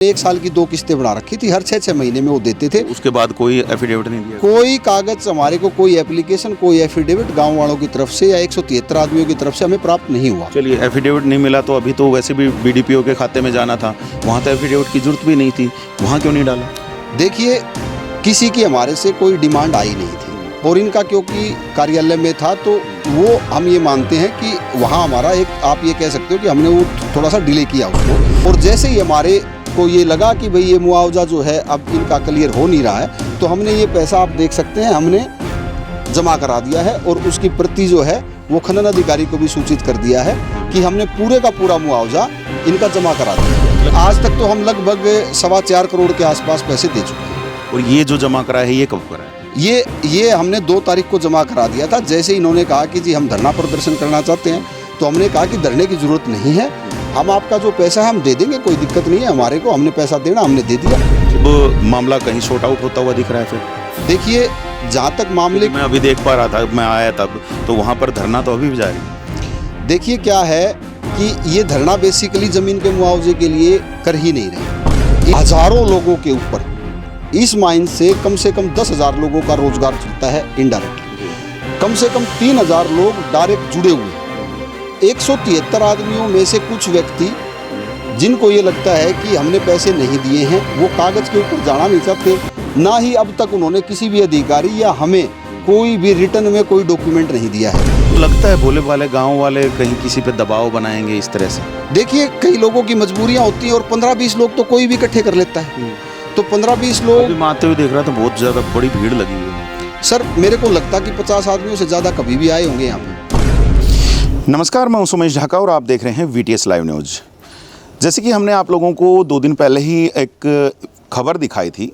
1 साल की 2 किस्तें बना रखी थी, हर 6-6 महीने में वो देते थे। उसके बाद कोई एफिडेविट नहीं दिया? कोई कागज हमारे को, कोई एप्लीकेशन, कोई एफिडेविट गांव वालों की तरफ से या 173 आदमियों की तरफ से हमें प्राप्त नहीं हुआ। चलिए, एफिडेविट नहीं मिला तो अभी तो वैसे भी बीडीपीओ के खाते में जाना था, वहाँ तो एफिडेविट की जरूरत भी नहीं थी, वहाँ क्यों नहीं डाला? देखिए, किसी की हमारे से कोई डिमांड आई नहीं थी और इनका क्योंकि कार्यालय में था तो वो हम ये मानते हैं कि वहाँ हमारा एक, आप ये कह सकते हो कि हमने वो थोड़ा सा डिले किया उसको। और जैसे ही हमारे को ये लगा कि भाई ये मुआवजा जो है अब इनका क्लियर हो नहीं रहा है, तो हमने ये पैसा, आप देख सकते हैं, हमने जमा करा दिया है और उसकी प्रति जो है वो खनन अधिकारी को भी सूचित कर दिया है कि हमने पूरे का पूरा मुआवजा इनका जमा करा दिया। आज तक तो हम लगभग 4.25 करोड़ के आसपास पैसे दे चुके हैं। और ये जो जमा करा है ये कब करा है? ये हमने 2 तारीख को जमा करा दिया था। जैसे इन्होंने कहा कि जी हम धरना प्रदर्शन करना चाहते हैं, तो हमने कहा कि धरने की जरूरत नहीं है, हम आपका जो पैसा है हम दे देंगे, कोई दिक्कत नहीं है हमारे को, हमने पैसा देना, हमने दे दिया। अब मामला कहीं शॉर्ट आउट होता हुआ दिख रहा है फिर? देखिए, जहाँ तक मामले, मैं अभी देख पा रहा था, मैं आया तब तो वहाँ पर धरना तो अभी भी जारी है। देखिए क्या है कि ये धरना बेसिकली ज़मीन के मुआवजे के लिए कर ही नहीं रहे। हज़ारों लोगों के ऊपर इस माइन से कम 10,000 लोगों का रोजगार चलता है इनडायरेक्ट, कम से कम 3,000 लोग डायरेक्ट जुड़े हुए हैं। 173 आदमियों में से कुछ व्यक्ति जिनको ये लगता है कि हमने पैसे नहीं दिए हैं, वो कागज़ के ऊपर जाना नहीं चाहते, ना ही अब तक उन्होंने किसी भी अधिकारी या हमें कोई भी रिटर्न में कोई डॉक्यूमेंट नहीं दिया है। लगता है भोले भाले गांव वाले कहीं किसी पे दबाव बनाएंगे इस तरह से? देखिए, कई लोगों की मजबूरियां होती हैं और 15-20 लोग तो कोई भी इकट्ठे कर लेता है, तो 15-20 लोग। मैं आते हुए देख रहा था, बहुत ज़्यादा बड़ी भीड़ लगी हुई है सर। मेरे को लगता कि 50 आदमियों से ज़्यादा कभी भी आए होंगे यहाँ पे। नमस्कार, मैं सुमेश ढाका और आप देख रहे हैं VTS लाइव न्यूज़। जैसे कि हमने आप लोगों को 2 दिन पहले ही एक खबर दिखाई थी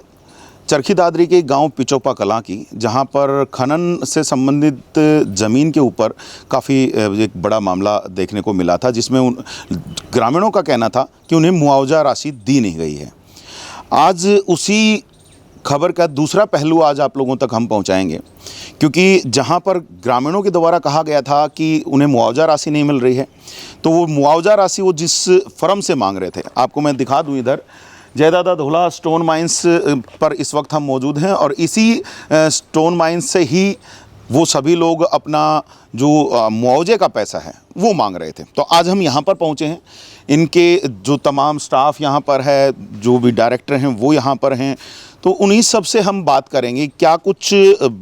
चरखी दादरी के गांव पिचोपा कलां की, जहां पर खनन से संबंधित ज़मीन के ऊपर काफ़ी एक बड़ा मामला देखने को मिला था, जिसमें उन ग्रामीणों का कहना था कि उन्हें मुआवजा राशि दी नहीं गई है। आज उसी खबर का दूसरा पहलू आज आप लोगों तक हम पहुंचाएंगे, क्योंकि जहां पर ग्रामीणों के द्वारा कहा गया था कि उन्हें मुआवजा राशि नहीं मिल रही है, तो वो मुआवजा राशि वो जिस फर्म से मांग रहे थे, आपको मैं दिखा दूं, इधर जयदादा धोला स्टोन माइंस पर इस वक्त हम मौजूद हैं और इसी स्टोन माइंस से ही वो सभी लोग अपना जो मुआवजे का पैसा है वो मांग रहे थे। तो आज हम यहाँ पर पहुँचे हैं, इनके जो तमाम स्टाफ यहाँ पर है, जो भी डायरेक्टर हैं वो यहाँ पर हैं, तो उन्हीं सब से हम बात करेंगे क्या कुछ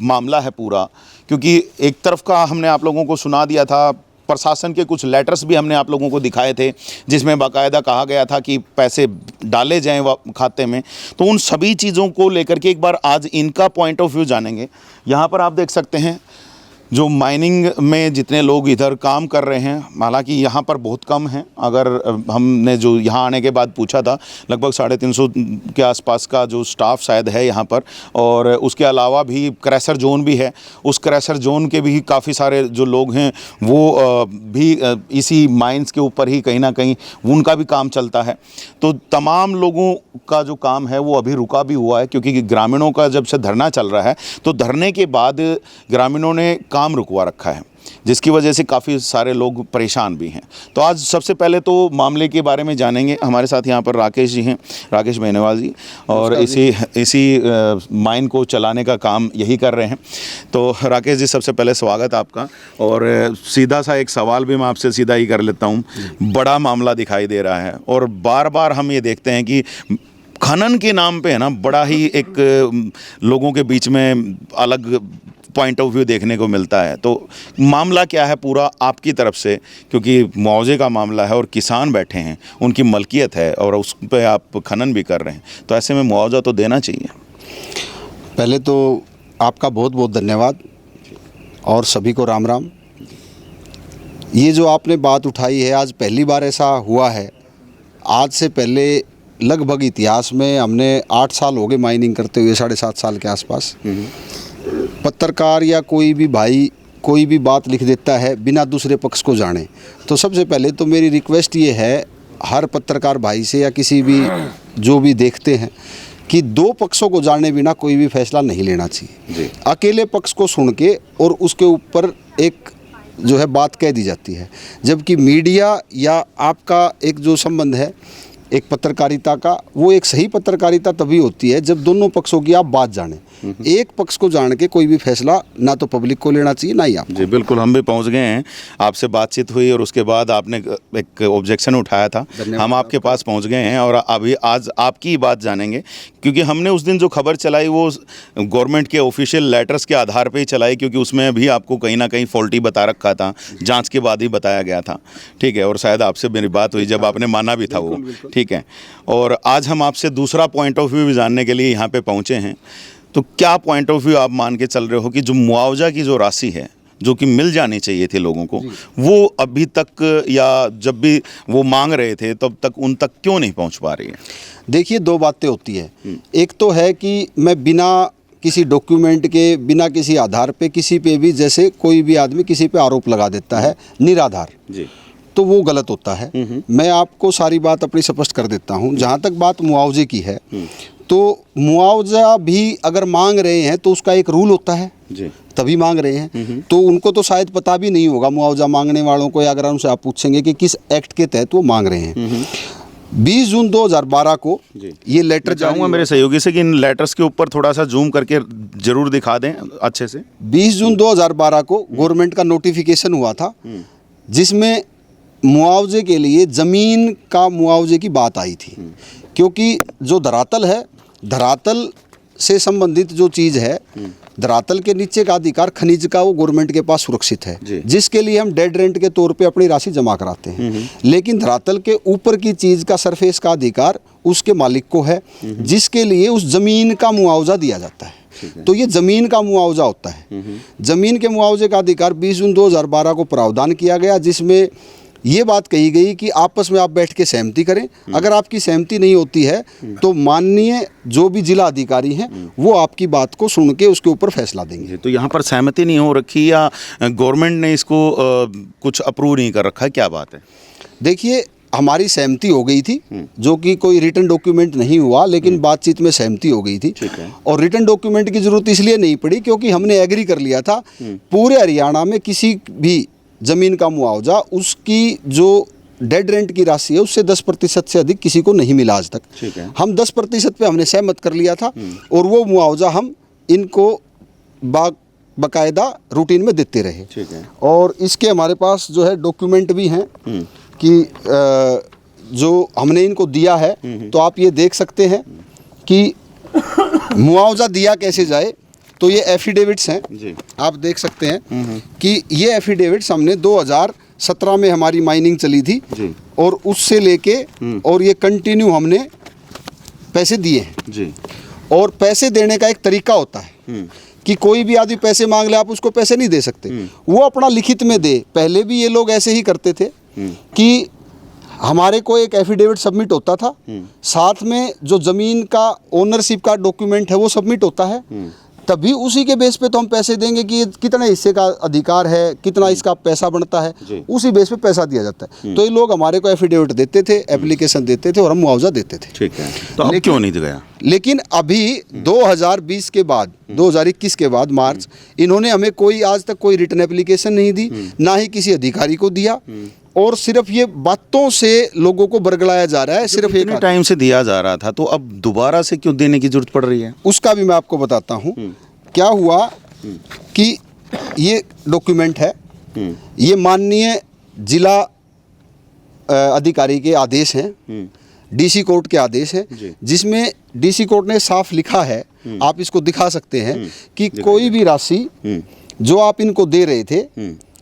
मामला है पूरा। क्योंकि एक तरफ का हमने आप लोगों को सुना दिया था, प्रशासन के कुछ लेटर्स भी हमने आप लोगों को दिखाए थे, जिसमें बाकायदा कहा गया था कि पैसे डाले जाएं खाते में। तो उन सभी चीज़ों को लेकर के एक बार आज इनका पॉइंट ऑफ व्यू जानेंगे। यहाँ पर आप देख सकते हैं जो माइनिंग में जितने लोग इधर काम कर रहे हैं, हालांकि यहाँ पर बहुत कम हैं, अगर हमने जो यहाँ आने के बाद पूछा था, लगभग 350 के आसपास का जो स्टाफ शायद है यहाँ पर, और उसके अलावा भी क्रैशर जोन भी है, उस क्रैशर जोन के भी काफ़ी सारे जो लोग हैं वो भी इसी माइंस के ऊपर ही कहीं ना कहीं उनका भी काम चलता है। तो तमाम लोगों का जो काम है वो अभी रुका भी हुआ है, क्योंकि ग्रामीणों का जब से धरना चल रहा है तो धरने के बाद ग्रामीणों ने काम रुकवा रखा है, जिसकी वजह से काफ़ी सारे लोग परेशान भी हैं। तो आज सबसे पहले तो मामले के बारे में जानेंगे। हमारे साथ यहाँ पर राकेश जी हैं, राकेश बेनेवाल जी, और इसी माइन को चलाने का काम यही कर रहे हैं। तो राकेश जी, सबसे पहले स्वागत आपका। और सीधा सा एक सवाल भी मैं आपसे सीधा ही कर लेता हूँ। बड़ा मामला दिखाई दे रहा है और बार बार हम ये देखते हैं कि खनन के नाम पे है ना, बड़ा ही एक लोगों के बीच में अलग पॉइंट ऑफ व्यू देखने को मिलता है। तो मामला क्या है पूरा आपकी तरफ से, क्योंकि मुआवजे का मामला है और किसान बैठे हैं, उनकी मलकियत है और उस पर आप खनन भी कर रहे हैं, तो ऐसे में मुआवजा तो देना चाहिए। पहले तो आपका बहुत बहुत धन्यवाद और सभी को राम राम। ये जो आपने बात उठाई है, आज पहली बार ऐसा हुआ है। आज से पहले लगभग इतिहास में हमने 8 साल हो गए माइनिंग करते हुए, 7.5 साल के आसपास। पत्रकार या कोई भी भाई कोई भी बात लिख देता है बिना दूसरे पक्ष को जाने। तो सबसे पहले तो मेरी रिक्वेस्ट ये है हर पत्रकार भाई से या किसी भी जो भी देखते हैं कि 2 पक्षों को जाने बिना कोई भी फैसला नहीं लेना चाहिए। अकेले पक्ष को सुन के और उसके ऊपर एक जो है बात कह दी जाती है, जबकि मीडिया या आपका एक जो संबंध है एक पत्रकारिता का, वो एक सही पत्रकारिता तभी होती है जब दोनों पक्षों की आप बात जानें। एक पक्ष को जान के कोई भी फैसला ना तो पब्लिक को लेना चाहिए ना ही आप। जी बिल्कुल, हम भी पहुंच गए हैं, आपसे बातचीत हुई और उसके बाद आपने एक ऑब्जेक्शन उठाया था, हम आपके पास पहुंच गए हैं और अभी आज आपकी ही बात जानेंगे, क्योंकि हमने उस दिन जो खबर चलाई वो गवर्नमेंट के ऑफिशियल लेटर्स के आधार पे ही चलाई, क्योंकि उसमें भी आपको कहीं ना कहीं फॉल्टी बता रखा था, जांच के बाद ही बताया गया था, ठीक है। और शायद आपसे मेरी बात हुई जब आपने माना भी था वो, ठीक है। और आज हम आपसे दूसरा पॉइंट ऑफ व्यू भी जानने के लिए यहाँ पे पहुँचे हैं। तो क्या पॉइंट ऑफ व्यू आप मान के चल रहे हो कि जो मुआवजा की जो राशि है जो कि मिल जानी चाहिए थी लोगों को, वो अभी तक या जब भी वो मांग रहे थे तब तक उन तक क्यों नहीं पहुंच पा रही है? देखिए, दो बातें होती है। एक तो है कि मैं बिना किसी डॉक्यूमेंट के, बिना किसी आधार पे किसी पे भी, जैसे कोई भी आदमी किसी पे आरोप लगा देता है निराधार जी, तो वो गलत होता है। मैं आपको सारी बात अपनी स्पष्ट कर देता हूँ। जहाँ तक बात मुआवजे की है, तो मुआवजा भी अगर मांग रहे हैं तो उसका एक रूल होता है जी, तभी मांग रहे हैं। तो उनको तो शायद पता भी नहीं होगा मुआवजा मांगने वालों को, या अगर उनसे आप पूछेंगे कि किस एक्ट के तहत वो मांग रहे हैं। 20 जून 2012 को ये लेटर चाहूँगा मेरे सहयोगी से कि इन लेटर्स के ऊपर थोड़ा सा जूम करके जरूर दिखा दें अच्छे से। 20 जून 2012 को गवर्नमेंट का नोटिफिकेशन हुआ था, जिसमें मुआवजे के लिए ज़मीन का मुआवजे की बात आई थी। क्योंकि जो धरातल है, धरातल से संबंधित जो चीज़ है, धरातल के नीचे का अधिकार खनिज का, वो गवर्नमेंट के पास सुरक्षित है, जिसके लिए हम डेड रेंट के तौर पे अपनी राशि जमा कराते हैं। लेकिन धरातल के ऊपर की चीज़ का, सरफेस का अधिकार उसके मालिक को है, जिसके लिए उस ज़मीन का मुआवजा दिया जाता है। तो ये ज़मीन का मुआवजा होता है। ज़मीन के मुआवजे का अधिकार 20 जून 2012 को प्रावधान किया गया, जिसमें ये बात कही गई कि आपस में आप बैठ के सहमति करें। अगर आपकी सहमति नहीं होती है तो माननीय जो भी जिला अधिकारी हैं वो आपकी बात को सुन के उसके ऊपर फैसला देंगे। तो यहाँ पर सहमति नहीं हो रखी या गवर्नमेंट ने इसको कुछ अप्रूव नहीं कर रखा है, क्या बात है? देखिए, हमारी सहमति हो गई थी, जो कि कोई रिटन डॉक्यूमेंट नहीं हुआ, लेकिन बातचीत में सहमति हो गई थी। और रिटन डॉक्यूमेंट की जरूरत इसलिए नहीं पड़ी क्योंकि हमने एग्री कर लिया था पूरे हरियाणा में किसी भी ज़मीन का मुआवजा, उसकी जो डेड रेंट की राशि है उससे 10% से अधिक किसी को नहीं मिला आज तक। हम 10% पे हमने सहमत कर लिया था और वो मुआवजा हम इनको बाकायदा रूटीन में देते रहे। और इसके हमारे पास जो है डॉक्यूमेंट भी हैं कि जो हमने इनको दिया है, तो आप ये देख सकते हैं कि मुआवजा दिया कैसे जाए। तो ये एफिडेविट्स हैं जी, आप देख सकते हैं कि ये एफिडेविट्स हमने 2017 में हमारी माइनिंग चली थी जी, और उससे लेके और ये कंटिन्यू हमने पैसे दिए हैं जी। और पैसे देने का एक तरीका होता है कि कोई भी आदमी पैसे मांग ले, आप उसको पैसे नहीं दे सकते, वो अपना लिखित में दे। पहले भी ये लोग ऐसे ही करते थे कि हमारे को एक एफिडेविट सबमिट होता था, साथ में जो ज़मीन का ओनरशिप का डॉक्यूमेंट है वो सबमिट होता है, तभी उसी के बेस पे तो हम पैसे देंगे कि कितने हिस्से का अधिकार है, कितना इसका पैसा बनता है, उसी बेस पे पैसा दिया जाता है। तो ये लोग हमारे को एफिडेविट देते थे, एप्लीकेशन देते थे और हम मुआवजा देते थे। ठीक है, तो अब क्यों नहीं दिया? लेकिन अभी 2020 के बाद, 2021 के बाद मार्च, इन्होंने हमें कोई आज तक कोई रिटर्न एप्लीकेशन नहीं दी, ना ही किसी अधिकारी को दिया, और सिर्फ ये बातों से लोगों को बरगलाया जा रहा है। सिर्फ एक टाइम से दिया जा रहा था, तो अब दोबारा से क्यों देने की जरूरत पड़ रही है? उसका भी मैं आपको बताता हूँ। क्या हुआ कि ये डॉक्यूमेंट है, ये माननीय जिला अधिकारी के आदेश हैं, डीसी कोर्ट के आदेश हैं, जिसमें डीसी कोर्ट ने साफ लिखा है, आप इसको दिखा सकते हैं कि कोई भी राशि जो आप इनको दे रहे थे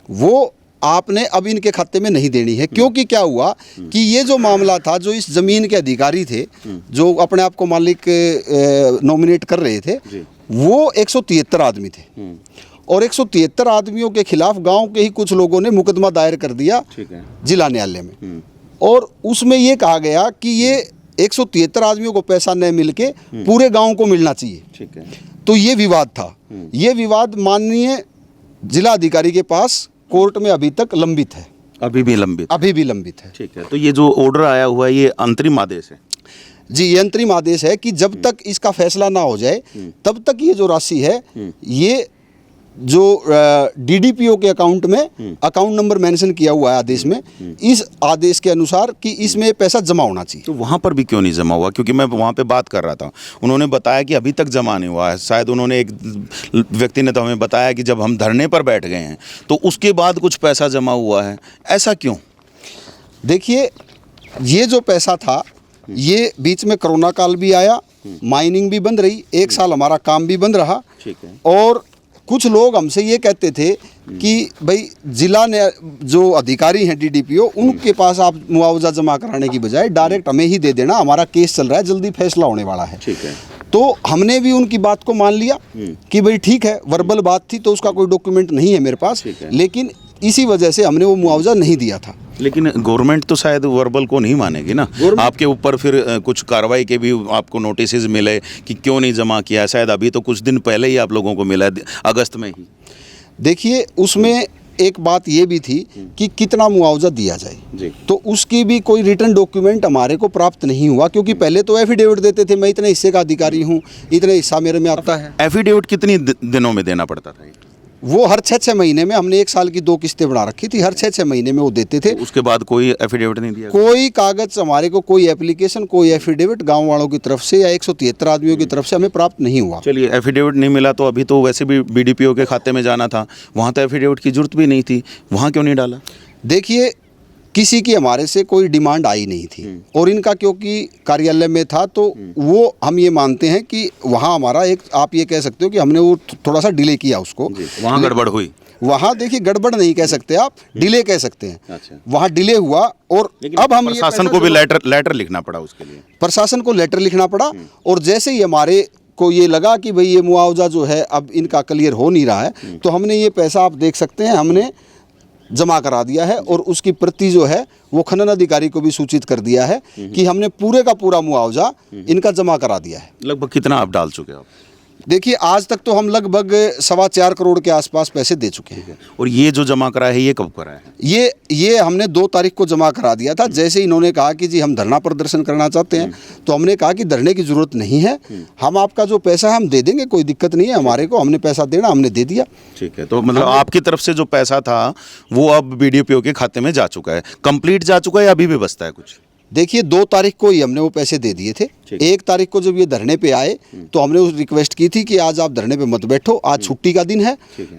वो आपने अब इनके खाते में नहीं देनी है। क्योंकि क्या हुआ कि ये जो मामला था, जो इस ज़मीन के अधिकारी थे, जो अपने आप को मालिक नॉमिनेट कर रहे थे, वो 173 आदमी थे, और 173 आदमियों के खिलाफ गांव के ही कुछ लोगों ने मुकदमा दायर कर दिया जिला न्यायालय में, और उसमें ये कहा गया कि ये 173 आदमियों को पैसा न मिल के पूरे गाँव को मिलना चाहिए। तो ये विवाद था। ये विवाद माननीय जिला अधिकारी के पास कोर्ट में अभी तक लंबित है। अभी भी लंबित है। ठीक है, तो ये जो ऑर्डर आया हुआ है ये अंतरिम आदेश है? जी, ये अंतरिम आदेश है कि जब तक इसका फैसला ना हो जाए तब तक ये जो राशि है ये जो डीडीपीओ के अकाउंट में अकाउंट नंबर मेंशन किया हुआ है आदेश में, इस आदेश के अनुसार कि इसमें पैसा जमा होना चाहिए। तो वहाँ पर भी क्यों नहीं जमा हुआ? क्योंकि मैं वहाँ पे बात कर रहा था, उन्होंने बताया कि अभी तक जमा नहीं हुआ है। शायद उन्होंने, एक व्यक्ति ने तो हमें बताया कि जब हम धरने पर बैठ गए हैं तो उसके बाद कुछ पैसा जमा हुआ है। ऐसा क्यों? देखिए, ये जो पैसा था, ये बीच में कोरोना काल भी आया, माइनिंग भी बंद रही, 1 साल हमारा काम भी बंद रहा। ठीक है। और कुछ लोग हमसे ये कहते थे कि भाई जिला ने जो अधिकारी हैं डीडीपीओ, उनके पास आप मुआवजा जमा कराने की बजाय डायरेक्ट हमें ही दे देना, हमारा केस चल रहा है, जल्दी फैसला होने वाला है। ठीक है। तो हमने भी उनकी बात को मान लिया कि भाई ठीक है, वर्बल बात थी तो उसका कोई डॉक्यूमेंट नहीं है मेरे पास, लेकिन इसी वजह से हमने वो मुआवजा नहीं दिया था। लेकिन गवर्नमेंट तो शायद वर्बल को नहीं मानेगी ना, आपके ऊपर फिर कुछ कार्रवाई के भी आपको नोटिसेज मिले कि क्यों नहीं जमा किया। शायद अभी तो कुछ दिन पहले ही आप लोगों को मिला, अगस्त में ही। देखिए, उसमें एक बात ये भी थी कि कितना मुआवजा दिया जाए जी। तो उसकी भी कोई रिटर्न डॉक्यूमेंट हमारे को प्राप्त नहीं हुआ, क्योंकि पहले तो एफिडेविट देते थे, मैं इतने हिस्से का अधिकारी हूँ, इतने हिस्सा मेरे में आता है। एफिडेविट कितनी दिनों में देना पड़ता था? वो हर 6-6 महीने में, हमने 1 साल की 2 किस्तें बना रखी थी, हर 6-6 महीने में वो देते थे। उसके बाद कोई एफिडेविट नहीं दिया? कोई कागज हमारे को, कोई एप्लीकेशन, कोई एफिडेविट गांव वालों की तरफ से या 173 आदमियों की तरफ से हमें प्राप्त नहीं हुआ। चलिए, एफिडेविट नहीं मिला तो अभी तो वैसे भी बीडीपीओ के खाते में जाना था, वहाँ तो एफिडेविट की जरूरत भी नहीं थी, वहाँ क्यों नहीं डाला? देखिए, किसी की हमारे से कोई डिमांड आई नहीं थी, और इनका क्योंकि कार्यालय में था तो वो हम ये मानते हैं कि वहाँ हमारा एक, आप ये कह सकते हो कि हमने वो थोड़ा सा डिले किया उसको। वहाँ गड़बड़ हुई? वहाँ देखिए, गड़बड़ नहीं कह सकते आप, डिले कह सकते हैं। अच्छा। वहाँ डिले हुआ, और अब हम प्रशासन को भी लेटर लिखना पड़ा उसके लिए। प्रशासन को लेटर लिखना पड़ा, और जैसे ही हमारे को ये लगा कि भाई ये मुआवजा जो है अब इनका क्लियर हो नहीं रहा है, तो हमने ये पैसा, आप देख सकते हैं, हमने जमा करा दिया है, और उसकी प्रति जो है वो खनन अधिकारी को भी सूचित कर दिया है कि हमने पूरे का पूरा मुआवजा इनका जमा करा दिया है। लगभग कितना आप डाल चुके हो? देखिए, आज तक तो हम लगभग 4.25 करोड़ के आसपास पैसे दे चुके हैं। और ये जो जमा करा है, ये कब करा है? ये हमने 2 तारीख को जमा करा दिया था। जैसे इन्होंने कहा कि जी हम धरना प्रदर्शन करना चाहते हैं, तो हमने कहा कि धरने की ज़रूरत नहीं है, हम आपका जो पैसा है हम दे देंगे, कोई दिक्कत नहीं है हमारे को, हमने पैसा देना, हमने दे दिया। ठीक है। तो मतलब आपकी तरफ से जो पैसा था वो अब बीडीपीओ के खाते में जा चुका है, कंप्लीट जा चुका है, या अभी भी बचता है कुछ? देखिए, 2 तारीख को ही हमने वो पैसे दे दिए थे। 1 तारीख को जब ये धरने पे आए तो हमने उस रिक्वेस्ट की थी कि आज आप धरने पे मत बैठो, आज छुट्टी का दिन है,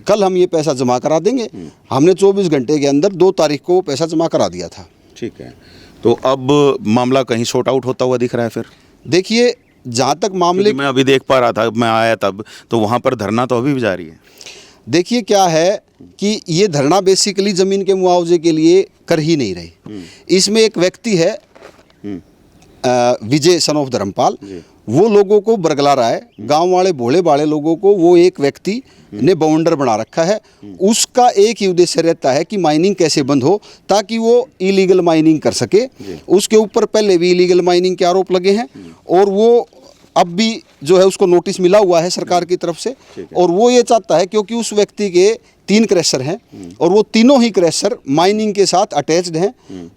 कल हम ये पैसा जमा करा देंगे। हमने 24 घंटे के अंदर 2 तारीख को वो पैसा जमा करा दिया था। ठीक है। तो अब मामला कहीं शॉर्ट आउट होता हुआ दिख रहा है फिर? देखिए, जहाँ तक मामले, मैं अभी देख पा रहा था, मैं आया तब, तो वहाँ पर धरना तो अभी भी जारी है। देखिए क्या है कि ये धरना बेसिकली ज़मीन के मुआवजे के लिए कर ही नहीं रहे। इसमें एक व्यक्ति है, विजय सन ऑफ धर्मपाल, वो लोगों को बरगला रहा है, गांव वाले भोले भाले लोगों को वो एक व्यक्ति ने बाउंडर बना रखा है। उसका एक ही उद्देश्य रहता है कि माइनिंग कैसे बंद हो, ताकि वो इलीगल माइनिंग कर सके। उसके ऊपर पहले भी इलीगल माइनिंग के आरोप लगे हैं, और वो अब भी जो है उसको नोटिस मिला हुआ है सरकार की तरफ से, और वो ये चाहता है, क्योंकि उस व्यक्ति के 3 क्रैशर हैं और वो तीनों ही क्रैशर माइनिंग के साथ अटैच्ड हैं,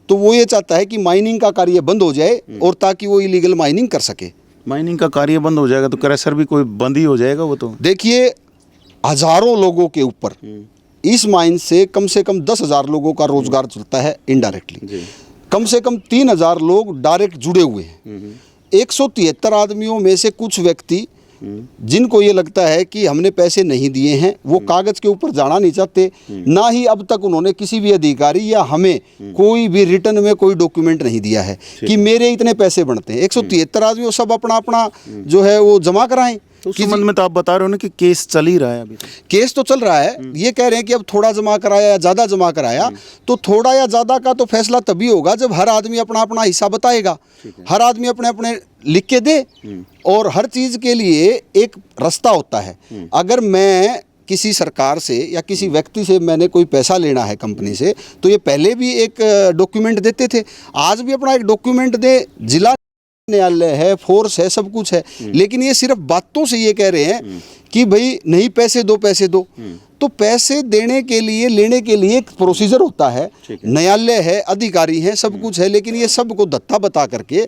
तो वो ये चाहता है कि माइनिंग का कार्य बंद हो जाए, और ताकि वो इलीगल माइनिंग कर सके। माइनिंग का कार्य बंद हो जाएगा तो क्रैशर भी कोई बंद ही हो जाएगा वो तो? देखिए, हजारों लोगों के ऊपर इस माइन से कम 10,000 लोगों का रोजगार चलता है इनडायरेक्टली, कम से कम 3,000 लोग डायरेक्ट जुड़े हुए हैं। 173 आदमियों में से कुछ व्यक्ति जिनको ये लगता है कि हमने पैसे नहीं दिए हैं, वो कागज के ऊपर जाना नहीं चाहते, ना ही अब तक उन्होंने किसी भी अधिकारी या हमें कोई भी रिटर्न में कोई डॉक्यूमेंट नहीं दिया है कि मेरे इतने पैसे बनते हैं। 173 आदमी सब अपना अपना जो है वो जमा कराएं। तो उस संबंध में तो आप बता रहे हो ना कि केस चल ही रहा है अभी तो? केस तो चल रहा है। ये कह रहे हैं कि अब थोड़ा जमा कराया या ज़्यादा जमा कराया, तो थोड़ा या ज़्यादा का तो फैसला तभी होगा जब हर आदमी अपना अपना हिस्सा बताएगा, हर आदमी अपने अपने लिख के दे, और हर चीज़ के लिए एक रास्ता होता है। अगर मैं किसी सरकार से या किसी व्यक्ति से मैंने कोई पैसा लेना है कंपनी से, तो ये पहले भी एक डॉक्यूमेंट देते थे, आज भी अपना एक डॉक्यूमेंट दे। जिला न्यायालय है, फोर्स है, सब कुछ है, लेकिन ये सिर्फ बातों से ये कह रहे हैं कि भाई नहीं पैसे दो, पैसे दो। तो पैसे देने के लिए, लेने के लिए एक प्रोसीजर होता है, न्यायालय है, अधिकारी है, सब कुछ है, लेकिन ये सब को धत्ता बता करके,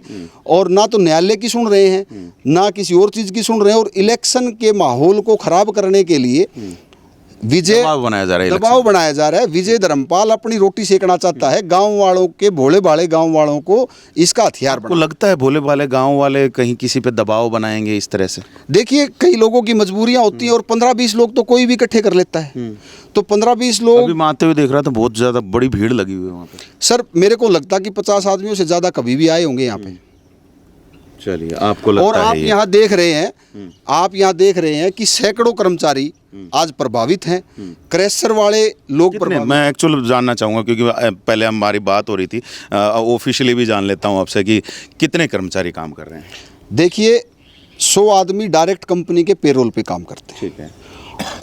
और ना तो न्यायालय की सुन रहे हैं, ना किसी और चीज़ की सुन रहे हैं, और इलेक्शन के माहौल को ख़राब करने के लिए विजय दबाव बनाया जा रहा है, दबाव बनाया जा रहा है। विजय धर्मपाल अपनी रोटी सेकना चाहता है, गांव वालों के, भोले भाले गांव वालों को इसका हथियार आपको बना। लगता है भोले भाले गांव वाले कहीं किसी पे दबाव बनाएंगे इस तरह से? देखिए, कई लोगों की मजबूरियां होती हैं और 15-20 लोग तो कोई भी इकट्ठे कर लेता है। तो 15-20 लोग, अभी मैं आते हुए देख रहा था बहुत ज़्यादा बड़ी भीड़ लगी हुई है वहाँ पे। सर मेरे को लगता कि 50 आदमियों से ज़्यादा कभी भी आए होंगे यहाँ पे। चलिए, आपको लगता और है आप ये? यहाँ देख रहे हैं, आप यहाँ देख रहे हैं कि सैकड़ों कर्मचारी आज प्रभावित हैं। क्रैशर वाले लोग कितने? प्रभावित। मैं एक्चुअल जानना चाहूँगा क्योंकि पहले हमारी बात हो रही थी, ऑफिशियली भी जान लेता हूँ आपसे कि कितने कर्मचारी काम कर रहे हैं? देखिए, 100 आदमी डायरेक्ट कंपनी के पेरोल पे काम करते हैं ठीक है।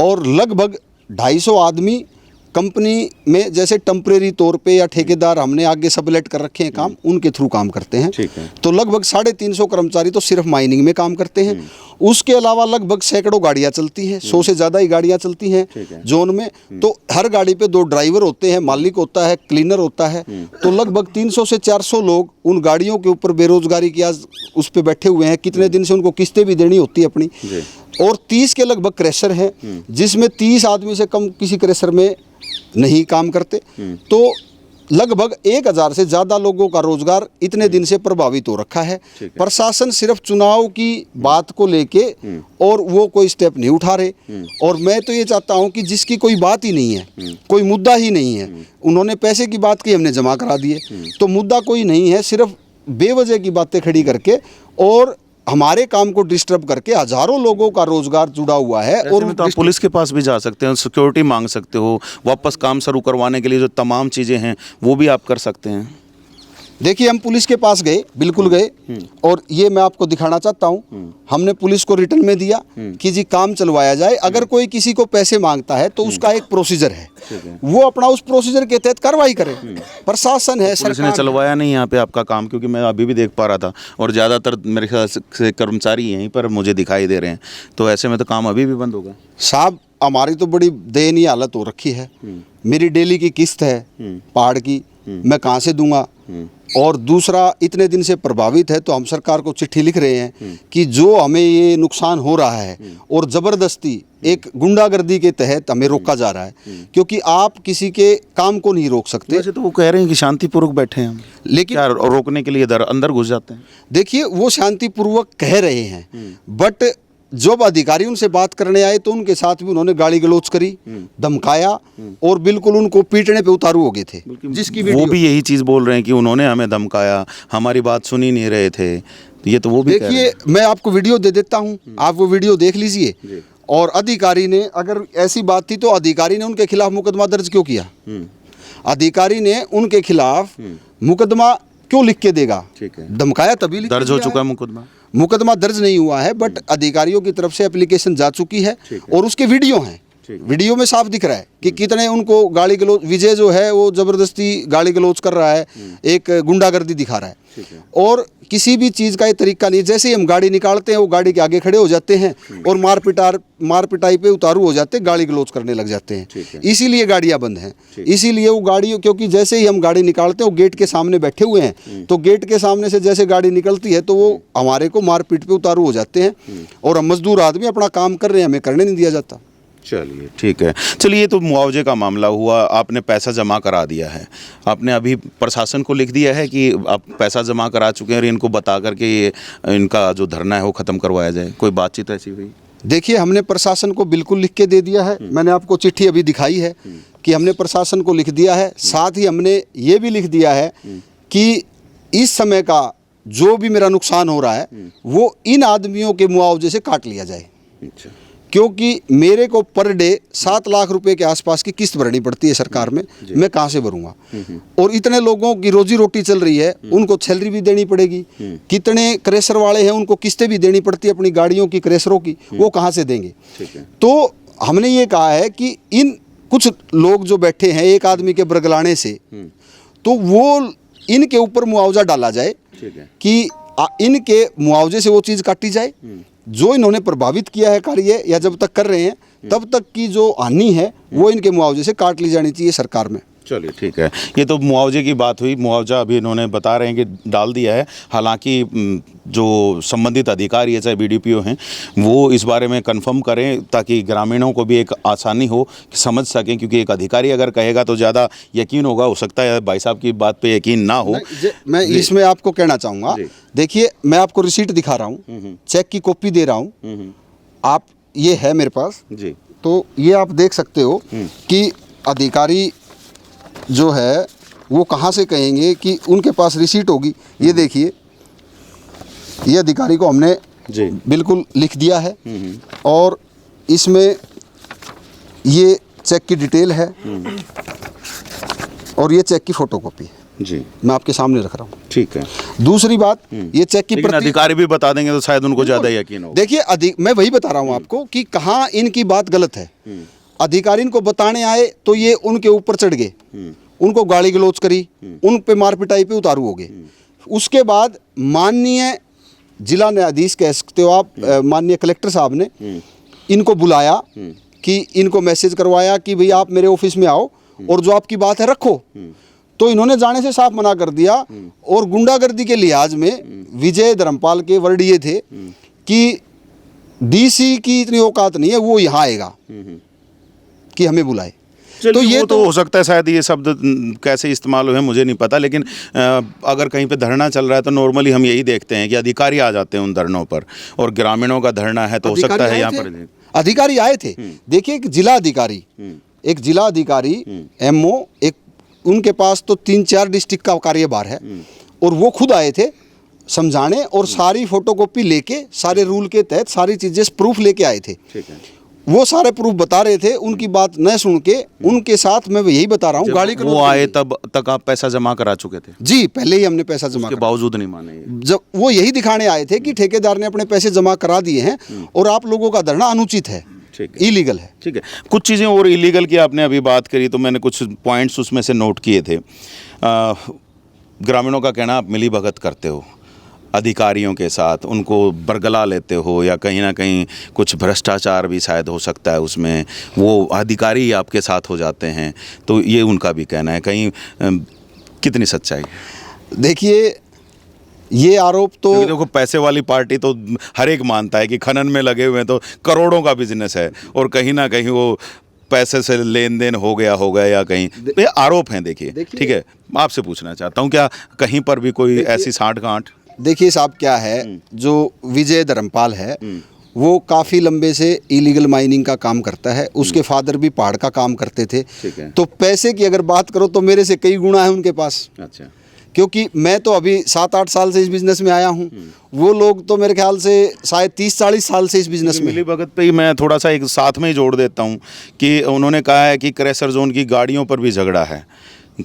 और लगभग 250 आदमी कंपनी में जैसे टेम्परेरी तौर पे या ठेकेदार हमने आगे सबलेट कर रखे हैं काम, उनके थ्रू काम करते हैं। ठीक है। तो लगभग 350 कर्मचारी तो सिर्फ माइनिंग में काम करते हैं। उसके अलावा लगभग सैकड़ों गाड़ियां चलती हैं, 100 से ज़्यादा ही गाड़ियां चलती हैं जोन में। तो हर गाड़ी पे 2 ड्राइवर होते हैं, मालिक होता है, क्लीनर होता है। तो लगभग 300 से 400 लोग उन गाड़ियों के ऊपर बेरोजगारी की आज उस पर बैठे हुए हैं। कितने दिन से उनको किस्तें भी देनी होती है अपनी। और 30 के लगभग क्रैशर हैं, जिसमें 30 आदमी से कम किसी क्रैशर में नहीं काम करते। तो लगभग 1000 से ज़्यादा लोगों का रोजगार इतने दिन से प्रभावित हो रखा है। प्रशासन सिर्फ चुनाव की बात को लेके और वो कोई स्टेप नहीं उठा रहे। और मैं तो ये चाहता हूँ कि जिसकी कोई बात ही नहीं है, कोई मुद्दा ही नहीं है, उन्होंने पैसे की बात की, हमने जमा करा दिए। तो मुद्दा कोई नहीं है, सिर्फ बेवजह की बातें खड़ी करके और हमारे काम को डिस्टर्ब करके हजारों लोगों का रोजगार जुड़ा हुआ है। और में तो आप पुलिस के पास भी जा सकते हैं, सिक्योरिटी मांग सकते हो, वापस काम शुरू करवाने के लिए जो तमाम चीज़ें हैं वो भी आप कर सकते हैं। देखिए, हम पुलिस के पास गए, बिल्कुल गए। और ये मैं आपको दिखाना चाहता हूँ, हमने पुलिस को रिटर्न में दिया कि जी काम चलवाया जाए। अगर कोई किसी को पैसे मांगता है तो उसका एक प्रोसीजर है, वो अपना उस प्रोसीजर के तहत कार्रवाई करे। प्रशासन है, पुलिस ने चलवाया नहीं यहाँ पे आपका काम, क्योंकि मैं अभी भी देख पा रहा था और ज़्यादातर मेरे ख्याल से कर्मचारी यहीं पर मुझे दिखाई दे रहे हैं। तो ऐसे में तो काम अभी भी बंद होगा। साहब, हमारी तो बड़ी दयनीय हालत हो रखी है। मेरी डेली की किस्त है पहाड़ की, मैं कहाँ से दूंगा? और दूसरा, इतने दिन से प्रभावित है तो हम सरकार को चिट्ठी लिख रहे हैं कि जो हमें ये नुकसान हो रहा है और ज़बरदस्ती एक गुंडागर्दी के तहत हमें रोका जा रहा है, क्योंकि आप किसी के काम को नहीं रोक सकते। वैसे तो वो कह रहे हैं कि शांतिपूर्वक बैठे हैं हम, लेकिन क्या रोकने के लिए इधर अंदर घुस जाते हैं? देखिए, वो शांतिपूर्वक कह रहे हैं, बट जब अधिकारी उनसे बात करने आए तो उनके साथ भी उन्होंने गाली गलौज करी, धमकाया और बिल्कुल उनको पीटने पे उतारू हो गए थे। जिसकी वो भी यही चीज़ बोल रहे हैं कि उन्होंने हमें धमकाया, हमारी बात सुनी नहीं रहे थे। ये तो वो भी कह रहे हैं। देखिए, मैं आपको वीडियो दे देता हूँ, आप वो वीडियो देख लीजिए। और अधिकारी ने, अगर ऐसी बात थी तो अधिकारी ने उनके खिलाफ मुकदमा दर्ज क्यों किया? अधिकारी ने उनके खिलाफ मुकदमा क्यों लिख के देगा? धमकाया तभी लिख के दर्ज हो दिया चुका है मुकदमा? मुकदमा दर्ज नहीं हुआ है, बट अधिकारियों की तरफ से एप्लीकेशन जा चुकी है और उसके वीडियो हैं। वीडियो में साफ दिख रहा है कि कितने उनको गाली गलौज, विजय जो है वो ज़बरदस्ती गाली गलौज कर रहा है, एक गुंडागर्दी दिखा रहा है। और किसी भी चीज़ का ये तरीका नहीं है। जैसे ही हम गाड़ी निकालते हैं वो गाड़ी के आगे खड़े हो जाते हैं और मार पिटाई पे उतारू हो जाते हैं, गाली गलौज करने लग जाते हैं। इसीलिए गाड़ियाँ बंद हैं, इसीलिए वो गाड़ी, क्योंकि जैसे ही हम गाड़ी निकालते हैं वो गेट के सामने बैठे हुए हैं, तो गेट के सामने से जैसे गाड़ी निकलती है तो वो हमारे को मार पीट पे उतारू हो जाते हैं। और हम मजदूर आदमी अपना काम कर रहे हैं, हमें करने नहीं दिया जाता। चलिए, ठीक है। चलिए, ये तो मुआवजे का मामला हुआ, आपने पैसा जमा करा दिया है। आपने अभी प्रशासन को लिख दिया है कि आप पैसा जमा करा चुके हैं और इनको बता करके ये इनका जो धरना है वो ख़त्म करवाया जाए? कोई बातचीत ऐसी हुई? देखिए, हमने प्रशासन को बिल्कुल लिख के दे दिया है। मैंने आपको चिट्ठी अभी दिखाई है कि हमने प्रशासन को लिख दिया है। साथ ही हमने ये भी लिख दिया है कि इस समय का जो भी मेरा नुकसान हो रहा है वो इन आदमियों के मुआवजे से काट लिया जाए। अच्छा। क्योंकि मेरे को पर डे 7 लाख रुपए के आसपास की किस्त भरनी पड़ती है सरकार में, मैं कहाँ से भरूंगा? और इतने लोगों की रोजी रोटी चल रही है, उनको सैलरी भी देनी पड़ेगी। कितने क्रैशर वाले हैं, उनको किस्तें भी देनी पड़ती है अपनी गाड़ियों की, क्रैशरों की, वो कहाँ से देंगे? तो हमने ये कहा है कि इन कुछ लोग जो बैठे हैं एक आदमी के बरगलाने से, तो वो इनके ऊपर मुआवजा डाला जाए कि इनके मुआवजे से वो चीज़ काटी जाए जो इन्होंने प्रभावित किया है कार्य, या जब तक कर रहे हैं तब तक की जो हानि है वो इनके मुआवजे से काट ली जानी चाहिए सरकार में। चलिए ठीक है। ये तो मुआवजे की बात हुई, मुआवजा अभी इन्होंने बता रहे हैं कि डाल दिया है। हालांकि जो संबंधित अधिकारी है, चाहे बीडीपीओ हैं, वो इस बारे में कंफर्म करें ताकि ग्रामीणों को भी एक आसानी हो कि समझ सकें, क्योंकि एक अधिकारी अगर कहेगा तो ज़्यादा यकीन होगा। हो सकता है भाई साहब की बात पे यकीन ना हो। मैं इसमें आपको कहना चाहूँगा, देखिए मैं आपको रिसीट दिखा रहा हूँ, चेक की कॉपी दे रहा हूँ, आप ये है मेरे पास जी। तो ये आप देख सकते हो कि अधिकारी जो है वो कहाँ से कहेंगे कि उनके पास रिसीट होगी। ये देखिए, ये अधिकारी को हमने जी बिल्कुल लिख दिया है और इसमें ये चेक की डिटेल है और ये चेक की फोटोकॉपी है जी, मैं आपके सामने रख रहा हूँ। ठीक है। दूसरी बात, ये चेक की लेकिन प्रति अधिकारी भी बता देंगे तो शायद उनको ज़्यादा यकीन हो। देखिए मैं वही बता रहा हूँ आपको कि कहाँ इनकी बात गलत है। अधिकारी इनको बताने आए तो ये उनके ऊपर चढ़ गए, उनको गाली गलौज करी, उन पे मार पिटाई पे उतारू हो गए। उसके बाद माननीय जिला न्यायाधीश कह सकते हो आप, माननीय कलेक्टर साहब ने इनको बुलाया कि इनको मैसेज करवाया कि भाई आप मेरे ऑफिस में आओ और जो आपकी बात है रखो। तो इन्होंने जाने से साफ मना कर दिया और गुंडागर्दी के लिहाज में विजय धर्मपाल के वर्ड ये थे कि डीसी की इतनी औकात नहीं है, वो यहाँ आएगा कि हमें बुलाए। तो ये तो हो सकता है शायद ये शब्द कैसे इस्तेमाल हुए मुझे नहीं पता, लेकिन अगर कहीं पे धरना चल रहा है तो नॉर्मली हम यही देखते हैं कि अधिकारी आ जाते हैं उन धरनों पर, और ग्रामीणों का धरना है तो हो सकता है यहाँ पर अधिकारी आए थे। देखिए एक जिला अधिकारी एमओ, एक उनके पास तो 3-4 डिस्ट्रिक्ट का कार्यभार है और वो खुद आए थे समझाने और सारी फोटोकॉपी लेके सारे रूल के तहत सारी चीज़ें प्रूफ लेके आए थे। ठीक है। वो सारे प्रूफ बता रहे थे, उनकी बात न सुन के उनके साथ मैं यही बता रहा हूँ गाड़ी वो आए तब तक आप पैसा जमा करा चुके थे? जी, पहले ही हमने पैसा जमा के बावजूद नहीं माने। जब वो यही दिखाने आए थे कि ठेकेदार ने अपने पैसे जमा करा दिए हैं और आप लोगों का धरना अनुचित है, इलीगल है। ठीक है। कुछ चीज़ें और इलीगल की आपने अभी बात करी तो मैंने कुछ पॉइंट्स उसमें से नोट किए थे। ग्रामीणों का कहना आप मिली भगत करते हो अधिकारियों के साथ, उनको बरगला लेते हो या कहीं ना कहीं कुछ भ्रष्टाचार भी शायद हो सकता है उसमें, वो अधिकारी ही आपके साथ हो जाते हैं, तो ये उनका भी कहना है। कहीं कितनी सच्चाई? देखिए ये आरोप तो देखो पैसे वाली पार्टी तो हर एक मानता है कि खनन में लगे हुए हैं तो करोड़ों का बिजनेस है और कहीं ना कहीं वो पैसे से लेन देन हो गया या कहीं, ये आरोप हैं। देखिए ठीक है, आपसे पूछना चाहता हूँ क्या कहीं पर भी कोई ऐसी साठ गांठ? देखिए साहब क्या है, जो विजय धर्मपाल है वो काफ़ी लंबे से इलीगल माइनिंग का काम करता है, उसके फादर भी पहाड़ का काम करते थे। तो पैसे की अगर बात करो तो मेरे से कई गुना है उनके पास। अच्छा। क्योंकि मैं तो अभी 7-8 साल से इस बिज़नेस में आया हूँ, वो लोग तो मेरे ख्याल से शायद 30-40 साल से इस बिज़नेस में। मिली भगत पे ही मैं थोड़ा सा एक साथ में ही जोड़ देता हूँ कि उन्होंने कहा है कि क्रैशर जोन की गाड़ियों पर भी झगड़ा है।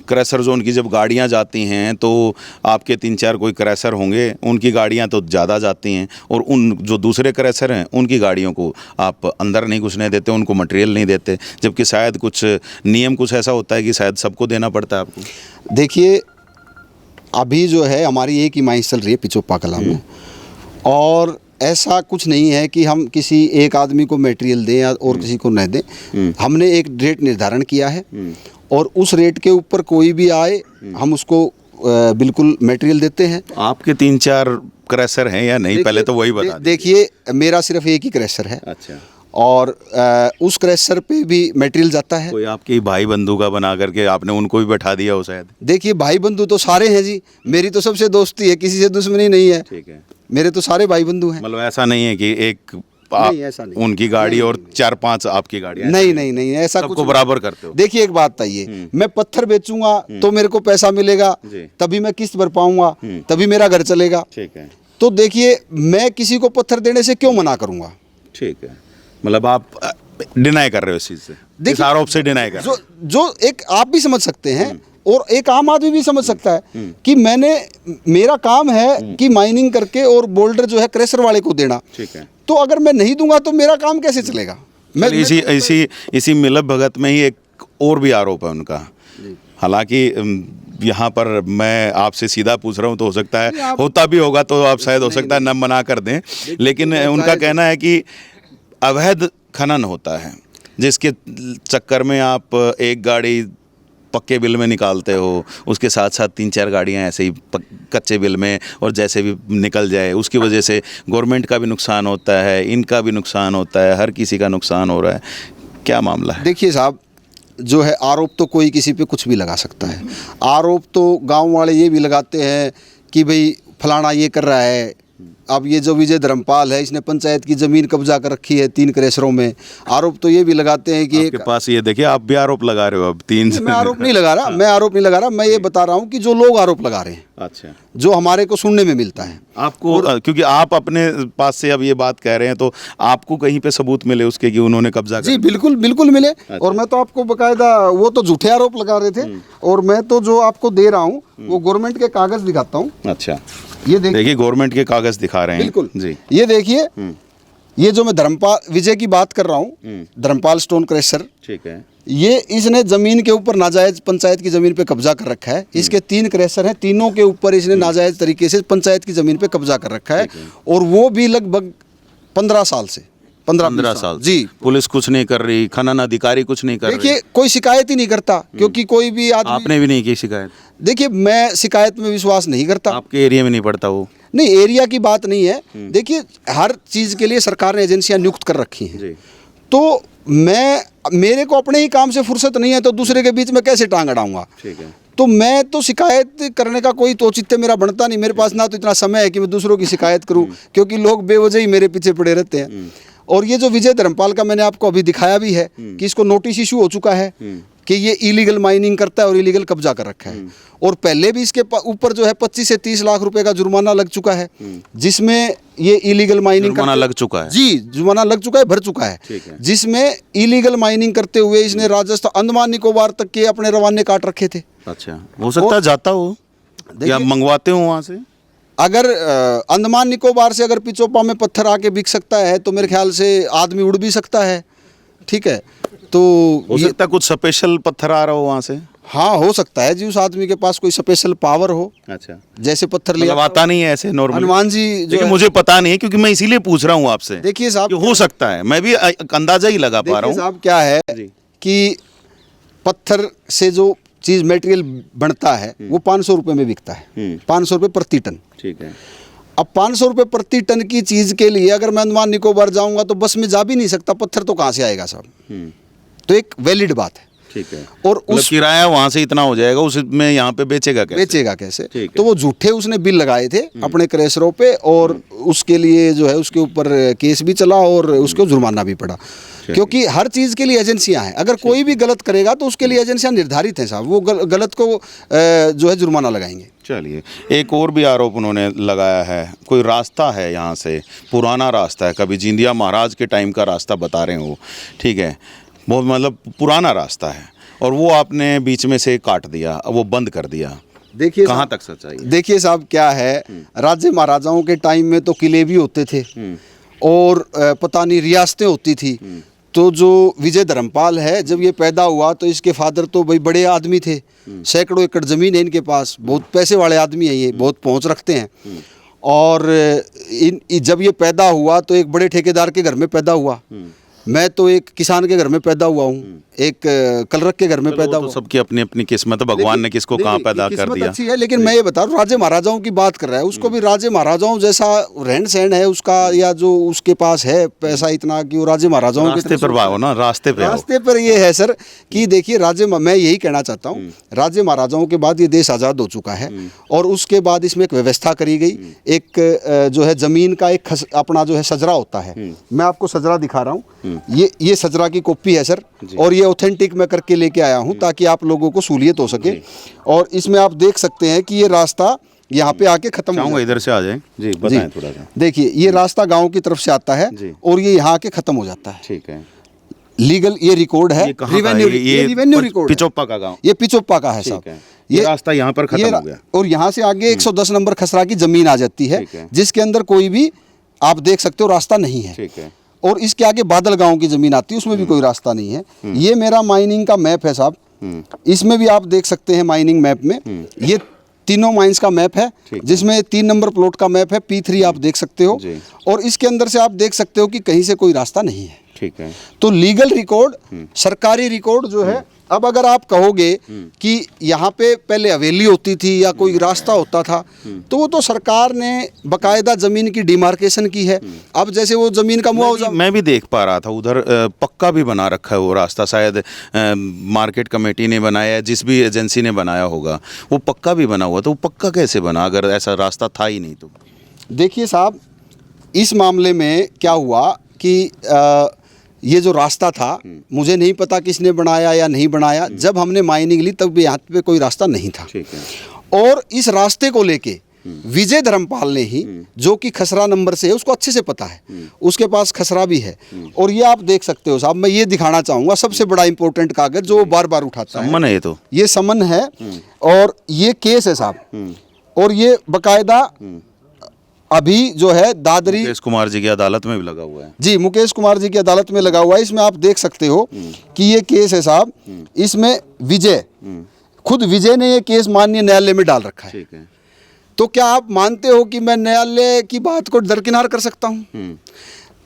क्रैशर जोन की जब गाड़ियाँ जाती हैं तो आपके 3-4 कोई क्रैशर होंगे, उनकी गाड़ियाँ तो ज़्यादा जाती हैं और उन जो दूसरे क्रैशर हैं उनकी गाड़ियों को आप अंदर नहीं घुसने देते, उनको मटेरियल नहीं देते, जबकि शायद कुछ नियम कुछ ऐसा होता है कि शायद सबको देना पड़ता है आपको। देखिए अभी जो है हमारी एक ही माइंस चल रही है पिचोप्पा कला में, और ऐसा कुछ नहीं है कि हम किसी एक आदमी को मटेरियल दें या और किसी को न दें। हमने एक रेट निर्धारण किया है और उस रेट के ऊपर कोई भी आए हम उसको बिल्कुल मटेरियल देते हैं। आपके 3-4 क्रैशर हैं या नहीं, पहले तो वही बता। देखिए मेरा सिर्फ एक ही क्रैशर है। अच्छा। और उस क्रैशर पे भी मटेरियल जाता है। कोई आपके भाई बंधु का बना करके आपने उनको भी बैठा दिया हो शायद? देखिए भाई बंधु तो सारे हैं जी, मेरी तो सबसे दोस्ती है, किसी से दुश्मनी नहीं है। ठीक है। मेरे तो सारे भाई बंधु हैं। मतलब ऐसा नहीं है कि एक ऐसा नहीं, उनकी गाड़ी और 4-5 आपकी गाड़ी? नहीं ऐसा कुछ बराबर करते हो? देखिए एक बात बताइए, मैं पत्थर बेचूंगा तो मेरे को पैसा मिलेगा, तभी मैं किस्त भर पाऊंगा, तभी मेरा घर चलेगा। ठीक है। तो देखिए मैं किसी को पत्थर देने से क्यों मना करूंगा? ठीक है, मतलब आप डिनाई कर रहे हो इस चीज़ से, इस आरोप से डिनाई कर रहे हो। जो एक आप भी समझ सकते हैं और एक आम आदमी भी समझ सकता है कि मेरा काम है कि माइनिंग करके और बोल्डर जो है क्रैशर वाले को देना। ठीक है। तो अगर मैं नहीं दूंगा तो मेरा काम कैसे चलेगा? इसी मिलब भगत में ही एक और भी आरोप है उनका। हालांकि यहाँ पर मैं आपसे सीधा पूछ रहा हूँ तो हो सकता है होता भी होगा तो आप शायद हो सकता है न मना कर दें, लेकिन उनका कहना है कि अवैध खनन होता है जिसके चक्कर में आप एक गाड़ी पक्के बिल में निकालते हो, उसके साथ साथ 3-4 गाड़ियां ऐसे ही कच्चे बिल में और जैसे भी निकल जाए, उसकी वजह से गवर्नमेंट का भी नुकसान होता है, इनका भी नुकसान होता है, हर किसी का नुकसान हो रहा है। क्या मामला है? देखिए साहब, जो है आरोप तो कोई किसी पे कुछ भी लगा सकता है। आरोप तो गांव वाले ये भी लगाते हैं कि भाई फलाना ये कर रहा है। अब ये जो विजय धर्मपाल है, इसने पंचायत की ज़मीन कब्जा कर रखी है 3 क्रैशरों में। आरोप तो ये भी लगाते हैं कि आपके पास ये देखिए, आप भी आरोप लगा रहे हो अब 3 मैं आरोप नहीं लगा रहा, मैं आरोप नहीं लगा रहा, मैं ये बता रहा हूँ कि जो लोग आरोप लगा रहे हैं, अच्छा, जो हमारे को सुनने में मिलता है आपको क्योंकि आप अपने पास से अब ये बात कह रहे हैं, तो आपको कहीं पे सबूत मिले उसके कि उन्होंने कब्जा जी कर? बिल्कुल बिल्कुल मिले। और मैं तो आपको बकायदा, वो तो झूठे आरोप लगा रहे थे और मैं तो जो आपको दे रहा हूँ वो गवर्नमेंट के कागज दिखाता हूँ। अच्छा, ये देखिए गवर्नमेंट के कागज दिखा रहे हैं। बिल्कुल जी, ये देखिए, ये जो मैं धर्मपाल विजय की बात कर रहा हूँ, धर्मपाल स्टोन क्रशर, ठीक है। ये इसने जमीन के ऊपर नाजायज पंचायत की जमीन पे कब्जा कर रखा है। इसके 3 क्रशर हैं, तीनों के ऊपर इसने नाजायज तरीके से पंचायत की जमीन पे कब्जा कर रखा है और वो भी लगभग 15 साल से 15 साल जी। पुलिस कुछ नहीं कर रही, खनन अधिकारी कुछ नहीं कर रहे। देखिए कोई शिकायत ही नहीं करता, क्योंकि कोई भी आदमी, आपने भी नहीं की शिकायत? देखिए मैं शिकायत में विश्वास नहीं करता। आपके एरिया में नहीं पड़ता वो? नहीं, एरिया की बात नहीं है। देखिए हर चीज़ के लिए सरकार ने एजेंसियां नियुक्त कर रखी हैं जी। तो मेरे को अपने ही काम से फुर्सत नहीं है तो दूसरे के बीच में कैसे टांग अड़ाऊंगा? ठीक है। तो मैं तो शिकायत करने का कोई औचित्य मेरा बनता नहीं। मेरे पास ना तो इतना समय है कि मैं दूसरों की शिकायत करूं, क्योंकि लोग बेवजह ही मेरे पीछे पड़े रहते हैं। और ये जो विजय धर्मपाल का मैंने आपको अभी दिखाया भी है कि इसको नोटिस इशू हो चुका है कि ये इलीगल माइनिंग करता है और इलीगल कब्जा कर रखा है। और पहले भी इसके ऊपर जो है 25 से 30 लाख रुपए का जुर्माना लग चुका है, जिसमें ये इलीगल माइनिंग जुर्माना लग चुका है? जी, जुर्माना लग चुका है, भर चुका है, जिसमें इलीगल माइनिंग करते हुए इसने राजस्थान, अंडमान निकोबार तक के अपने रवाने काट रखे थे। अच्छा, हो सकता है जाता हो या मंगवाते हो वहाँ से। अगर अंडमान निकोबार से अगर पिचोपा में पत्थर आके बिक सकता है तो मेरे ख्याल से आदमी उड़ भी सकता है। ठीक है, तो हो सकता है कुछ स्पेशल पत्थर आ रहा हो वहाँ से। हाँ, हो सकता है जी, उस आदमी के पास कोई स्पेशल पावर हो। अच्छा, जैसे पत्थर लिया आता नहीं है ऐसे नॉर्मल। हनुमान जी जो मुझे पता नहीं है, क्योंकि मैं इसीलिए पूछ रहा हूँ आपसे। देखिए साहब, हो सकता है, मैं भी अंदाजा ही लगा पा रहा हूँ। साहब क्या है कि पत्थर से जो चीज़ मटेरियल बनता है वो 500 रुपये में बिकता है, 500 रुपये प्रति टन। ठीक है। अब 500 रुपये प्रति टन की चीज़ के लिए अगर मैं अंडमान निकोबार जाऊंगा तो बस में जा भी नहीं सकता, पत्थर तो कहाँ से आएगा साहब? तो एक वैलिड बात है। ठीक है। और उस किराया वहाँ से इतना हो जाएगा, उसमें यहाँ पे बेचेगा कैसे? तो वो झूठे उसने बिल लगाए थे अपने क्रैशरों पे और उसके लिए जो है उसके ऊपर केस भी चला और उसको जुर्माना भी पड़ा, क्योंकि हर चीज़ के लिए एजेंसियां हैं। अगर कोई भी गलत करेगा तो उसके लिए एजेंसियां निर्धारित हैं साहब, वो गलत को जो है जुर्माना लगाएंगे। चलिए, एक और भी आरोप उन्होंने लगाया है, कोई रास्ता है यहाँ से, पुराना रास्ता है, कभी जिंदिया महाराज के टाइम का रास्ता बता रहे हैं वो। ठीक है, बहुत मतलब पुराना रास्ता है और वो आपने बीच में से काट दिया, वो बंद कर दिया। देखिए कहाँ तक सच्चाई? देखिए साहब क्या है, राज्य महाराजाओं के टाइम में तो किले भी होते थे और पता नहीं रियासतें होती थी। तो जो विजय धर्मपाल है, जब ये पैदा हुआ तो इसके फादर तो भाई बड़े आदमी थे, सैकड़ों एकड़ ज़मीन है इनके पास, बहुत पैसे वाले आदमी हैं ये, बहुत पहुंच रखते हैं। और जब ये पैदा हुआ तो एक बड़े ठेकेदार के घर में पैदा हुआ। मैं तो एक किसान के घर में पैदा हुआ हूँ, एक कलरक के घर में पैदा हुआ। सबकी अपनी अपनी किस्मत है, भगवान ने किसको कहाँ पैदा कर दिया। अच्छी है, लेकिन मैं ये बता रहा हूँ, राजे महाराजाओं की बात कर रहा है, उसको भी राजे महाराजाओं जैसा रहन सहन है उसका, या जो उसके पास है पैसा इतना कि वो राजे महाराजाओं के रास्ते पर आओ ना, रास्ते पर ये है सर कि देखिए मैं यही कहना चाहता हूँ, राज्य महाराजाओं के बाद ये देश आज़ाद हो चुका है और उसके बाद इसमें एक व्यवस्था करी गई। एक जो है ज़मीन का एक अपना जो है सजरा होता है, मैं आपको सजरा दिखा रहा हूँ, ये सजरा की कॉपी है सर, और ये ऑथेंटिक मैं करके लेके आया हूँ ताकि आप लोगों को सहूलियत हो सके। और इसमें आप देख सकते हैं कि ये रास्ता यहाँ पे आके खत्म हो जाता है। इधर से आ जाए जी, बताएं थोड़ा सा। देखिए ये रास्ता गांव की तरफ से आता है और ये यहाँ आके खत्म हो जाता है। ठीक है, लीगल ये रिकॉर्ड है, रिवेन्यू रिकॉर्ड, पिचोप्पा का गाँव, ये पिचोप्पा का है साहब। ये रास्ता यहाँ पर खत्म हो गया और यहाँ से आगे 110 नंबर खसरा की जमीन आ जाती है, जिसके अंदर कोई भी आप देख सकते हो रास्ता नहीं है। ठीक है। और इसके आगे बादल गांव की जमीन आती है, उसमें भी कोई रास्ता नहीं है। ये मेरा माइनिंग का मैप है साहब, इसमें भी आप देख सकते हैं माइनिंग मैप में ये तीनों माइंस का मैप है, जिसमें 3 नंबर प्लॉट का मैप है, P3 आप देख सकते हो। और इसके अंदर से आप देख सकते हो कि कहीं से कोई रास्ता नहीं है। ठीक है। तो लीगल रिकॉर्ड, सरकारी रिकॉर्ड जो है अब अगर आप कहोगे कि यहाँ पे पहले हवेली होती थी या कोई रास्ता होता था, तो वो तो सरकार ने बकायदा ज़मीन की डिमार्केशन की है। अब जैसे वो ज़मीन का मुआवजा, मैं भी देख पा रहा था उधर पक्का भी बना रखा है वो रास्ता, शायद मार्केट कमेटी ने बनाया है, जिस भी एजेंसी ने बनाया होगा वो पक्का भी बना हुआ। तो वो पक्का कैसे बना अगर ऐसा रास्ता था ही नहीं तो? देखिए साहब, इस मामले में क्या हुआ कि ये जो रास्ता था, मुझे नहीं पता किसने बनाया या नहीं बनाया। जब हमने माइनिंग ली तब भी यहाँ पे कोई रास्ता नहीं था। ठीक है। और इस रास्ते को लेके विजय धर्मपाल ने ही, जो कि खसरा नंबर से है, उसको अच्छे से पता है, उसके पास खसरा भी है। और ये आप देख सकते हो साहब, मैं ये दिखाना चाहूँगा सबसे बड़ा इंपॉर्टेंट कागज जो वो बार बार उठाता है। समन है ये तो, ये समन है और ये केस है साहब। और ये बकायदा अभी जो है दादरी मुकेश कुमार जी की अदालत में भी लगा हुआ है। जी, मुकेश कुमार जी की अदालत में लगा हुआ है। इसमें आप देख सकते हो कि ये केस है साहब, इसमें विजय, खुद विजय ने ये केस माननीय न्यायालय में डाल रखा है। ठीक है। तो क्या आप मानते हो कि मैं न्यायालय की बात को दरकिनार कर सकता हूँ?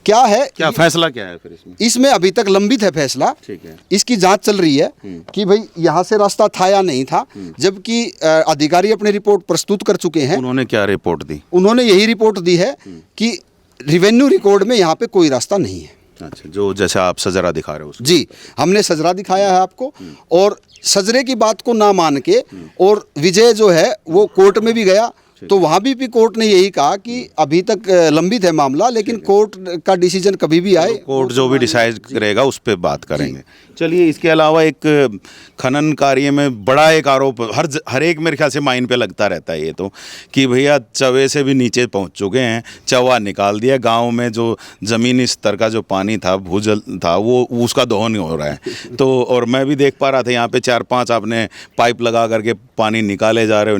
क्या है, क्या फैसला क्या है फिर इसमें? इसमें अभी तक लंबित है फैसला। ठीक है। इसकी जांच चल रही है कि भाई यहाँ से रास्ता था या नहीं था। जबकि अधिकारी अपनी रिपोर्ट प्रस्तुत कर चुके हैं। उन्होंने क्या रिपोर्ट दी? उन्होंने यही रिपोर्ट दी है कि रेवेन्यू रिकॉर्ड में यहाँ पे कोई रास्ता नहीं है। अच्छा, जो जैसे आप सजरा दिखा रहे हो उसको। जी, हमने सजरा दिखाया है आपको। और सजरे की बात को ना मान के, और विजय जो है वो कोर्ट में भी गया, तो वहाँ भी कोर्ट ने यही कहा कि अभी तक लंबित है मामला, लेकिन कोर्ट का डिसीजन कभी भी आए, कोर्ट जो भी डिसाइड करेगा उस पर बात करेंगे। चलिए, इसके अलावा एक खनन कार्य में बड़ा एक आरोप हर एक मेरे ख्याल से माइन पे लगता रहता है ये तो, कि भैया चवे से भी नीचे पहुंच चुके हैं, चवा निकाल दिया। गांव में जो ज़मीनी स्तर का जो पानी था, भूजल था, वो उसका दोहन हो रहा है। तो और मैं भी देख पा रहा था यहाँ पे 4-5 आपने पाइप लगा करके पानी निकाले जा रहे हो।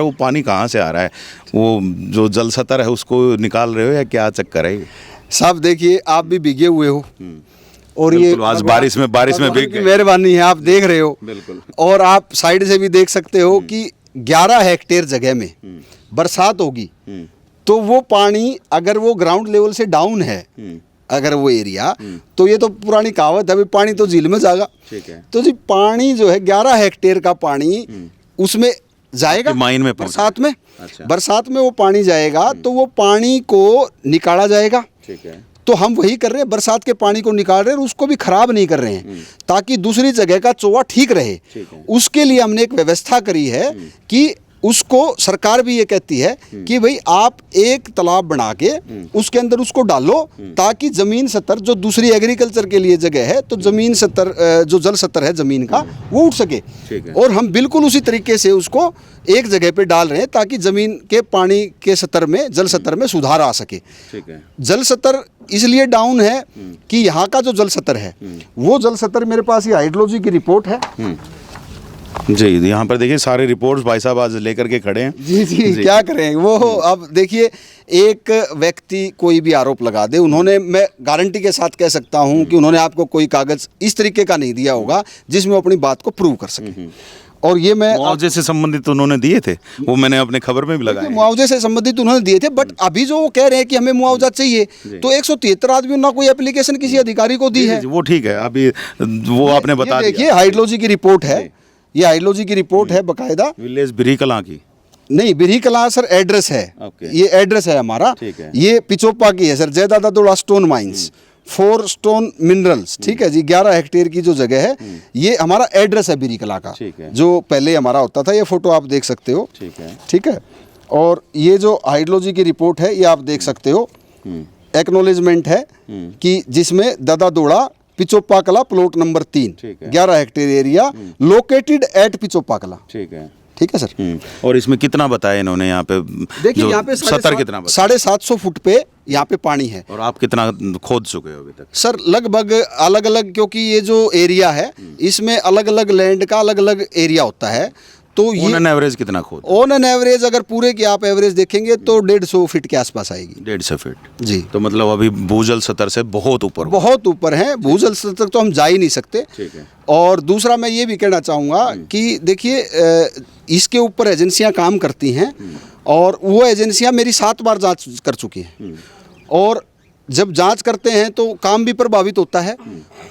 वो पानी कहाँ से आ रहा है? वो जो जल सतर है उसको निकाल रहे हो या क्या चक्कर है? साहब देखिए, आप भी भीगे हुए हो और ये आज बारिश में भीग गए। मेहरबानी है, आप देख रहे हो। बिल्कुल। और आप साइड से भी देख सकते हो कि 11 हेक्टेयर जगह में बरसात होगी तो वो पानी, अगर वो ग्राउंड लेवल से डाउन है, अगर वो एरिया, तो ये तो पुरानी कहावत है, पानी तो झील में जाएगा। ठीक है। तो जी पानी जो है 11 हेक्टेयर का पानी उसमें जाएगा माइन में बरसात में। अच्छा। बरसात में वो पानी जाएगा तो वो पानी को निकाला जाएगा। ठीक है। तो हम वही कर रहे हैं, बरसात के पानी को निकाल रहे हैं और उसको भी खराब नहीं कर रहे हैं, ताकि दूसरी जगह का चौवा ठीक रहे। उसके लिए हमने एक व्यवस्था करी है कि उसको सरकार भी ये कहती है कि भाई आप एक तालाब बना के उसके अंदर उसको डालो, ताकि ज़मीन सतर जो दूसरी एग्रीकल्चर के लिए जगह है, तो ज़मीन सतर जो जल सतर है ज़मीन का, वो उठ सके। और हम बिल्कुल उसी तरीके से उसको एक जगह पे डाल रहे हैं ताकि ज़मीन के पानी के सतर में, जल सतर में सुधार आ सके। ठीक है। जल सतर इसलिए डाउन है कि यहाँ का जो जल सतर है, वो जल सतर, मेरे पास ये हाइड्रोलॉजी की रिपोर्ट है। जी, यहाँ पर देखिए सारे रिपोर्ट्स भाई साहब आज लेकर के खड़े हैं। जी, क्या करें वो। अब देखिए, एक व्यक्ति कोई भी आरोप लगा दे, उन्होंने, मैं गारंटी के साथ कह सकता हूँ कि उन्होंने आपको कोई कागज़ इस तरीके का नहीं दिया होगा जिसमें वो अपनी बात को प्रूव कर सके। और ये मैं मुआवजे से संबंधित उन्होंने दिए थे, वो मैंने अपने खबर में भी लगाया। मुआवजे से संबंधित उन्होंने दिए थे, बट अभी जो वो कह रहे हैं कि हमें मुआवजा चाहिए, तो 173 आदमियों ने कोई एप्लीकेशन किसी अधिकारी को दी है। वो ठीक है, अभी वो आपने बता दिया। देखिए, हाइड्रोलॉजी की रिपोर्ट है, ये हाइड्रोलॉजी की रिपोर्ट है बकायदा। विलेज बिरी कलां की नहीं, बिरी कलां सर एड्रेस है। ये एड्रेस है हमारा। ये पिचोपा की है sir, Jaidada Doda stone mines, 4 stone minerals. ठीक है जी, 11 हेक्टेयर की जो जगह है, ये हमारा एड्रेस है बिरी कला का, जो पहले हमारा होता था। ये फोटो आप देख सकते हो। ठीक है। और ये जो हाइड्रोलॉजी की रिपोर्ट है, ये आप देख सकते हो, एक्नोलेजमेंट है कि जिसमें दादा Doda Pichopa Kala plot number 3, 11 hectare area located at Pichopa Kala. ठीक है सर। और इसमें कितना बताया इन्होंने? यहाँ पे देखिए, यहाँ पे सतर कितना? 750 फुट पे यहाँ पे पानी है। और आप कितना खोद चुके हो अभी तक? सर लगभग अलग अलग, क्योंकि ये जो एरिया है इसमें अलग अलग लैंड का अलग अलग एरिया होता है, तो ये ऑन एवरेज कितना खोद? ऑन एन एवरेज अगर पूरे की आप एवरेज देखेंगे तो 150 फीट के आसपास आएगी। 150 फीट जी। तो मतलब अभी भूजल सतर से बहुत ऊपर है। भूजल सतर तो हम जा ही नहीं सकते। ठीक है। और दूसरा मैं ये भी कहना चाहूँगा कि देखिए, इसके ऊपर एजेंसियाँ काम करती हैं और वो एजेंसियाँ मेरी 7 बार जांच कर चुकी हैं। और जब जांच करते हैं तो काम भी प्रभावित होता है।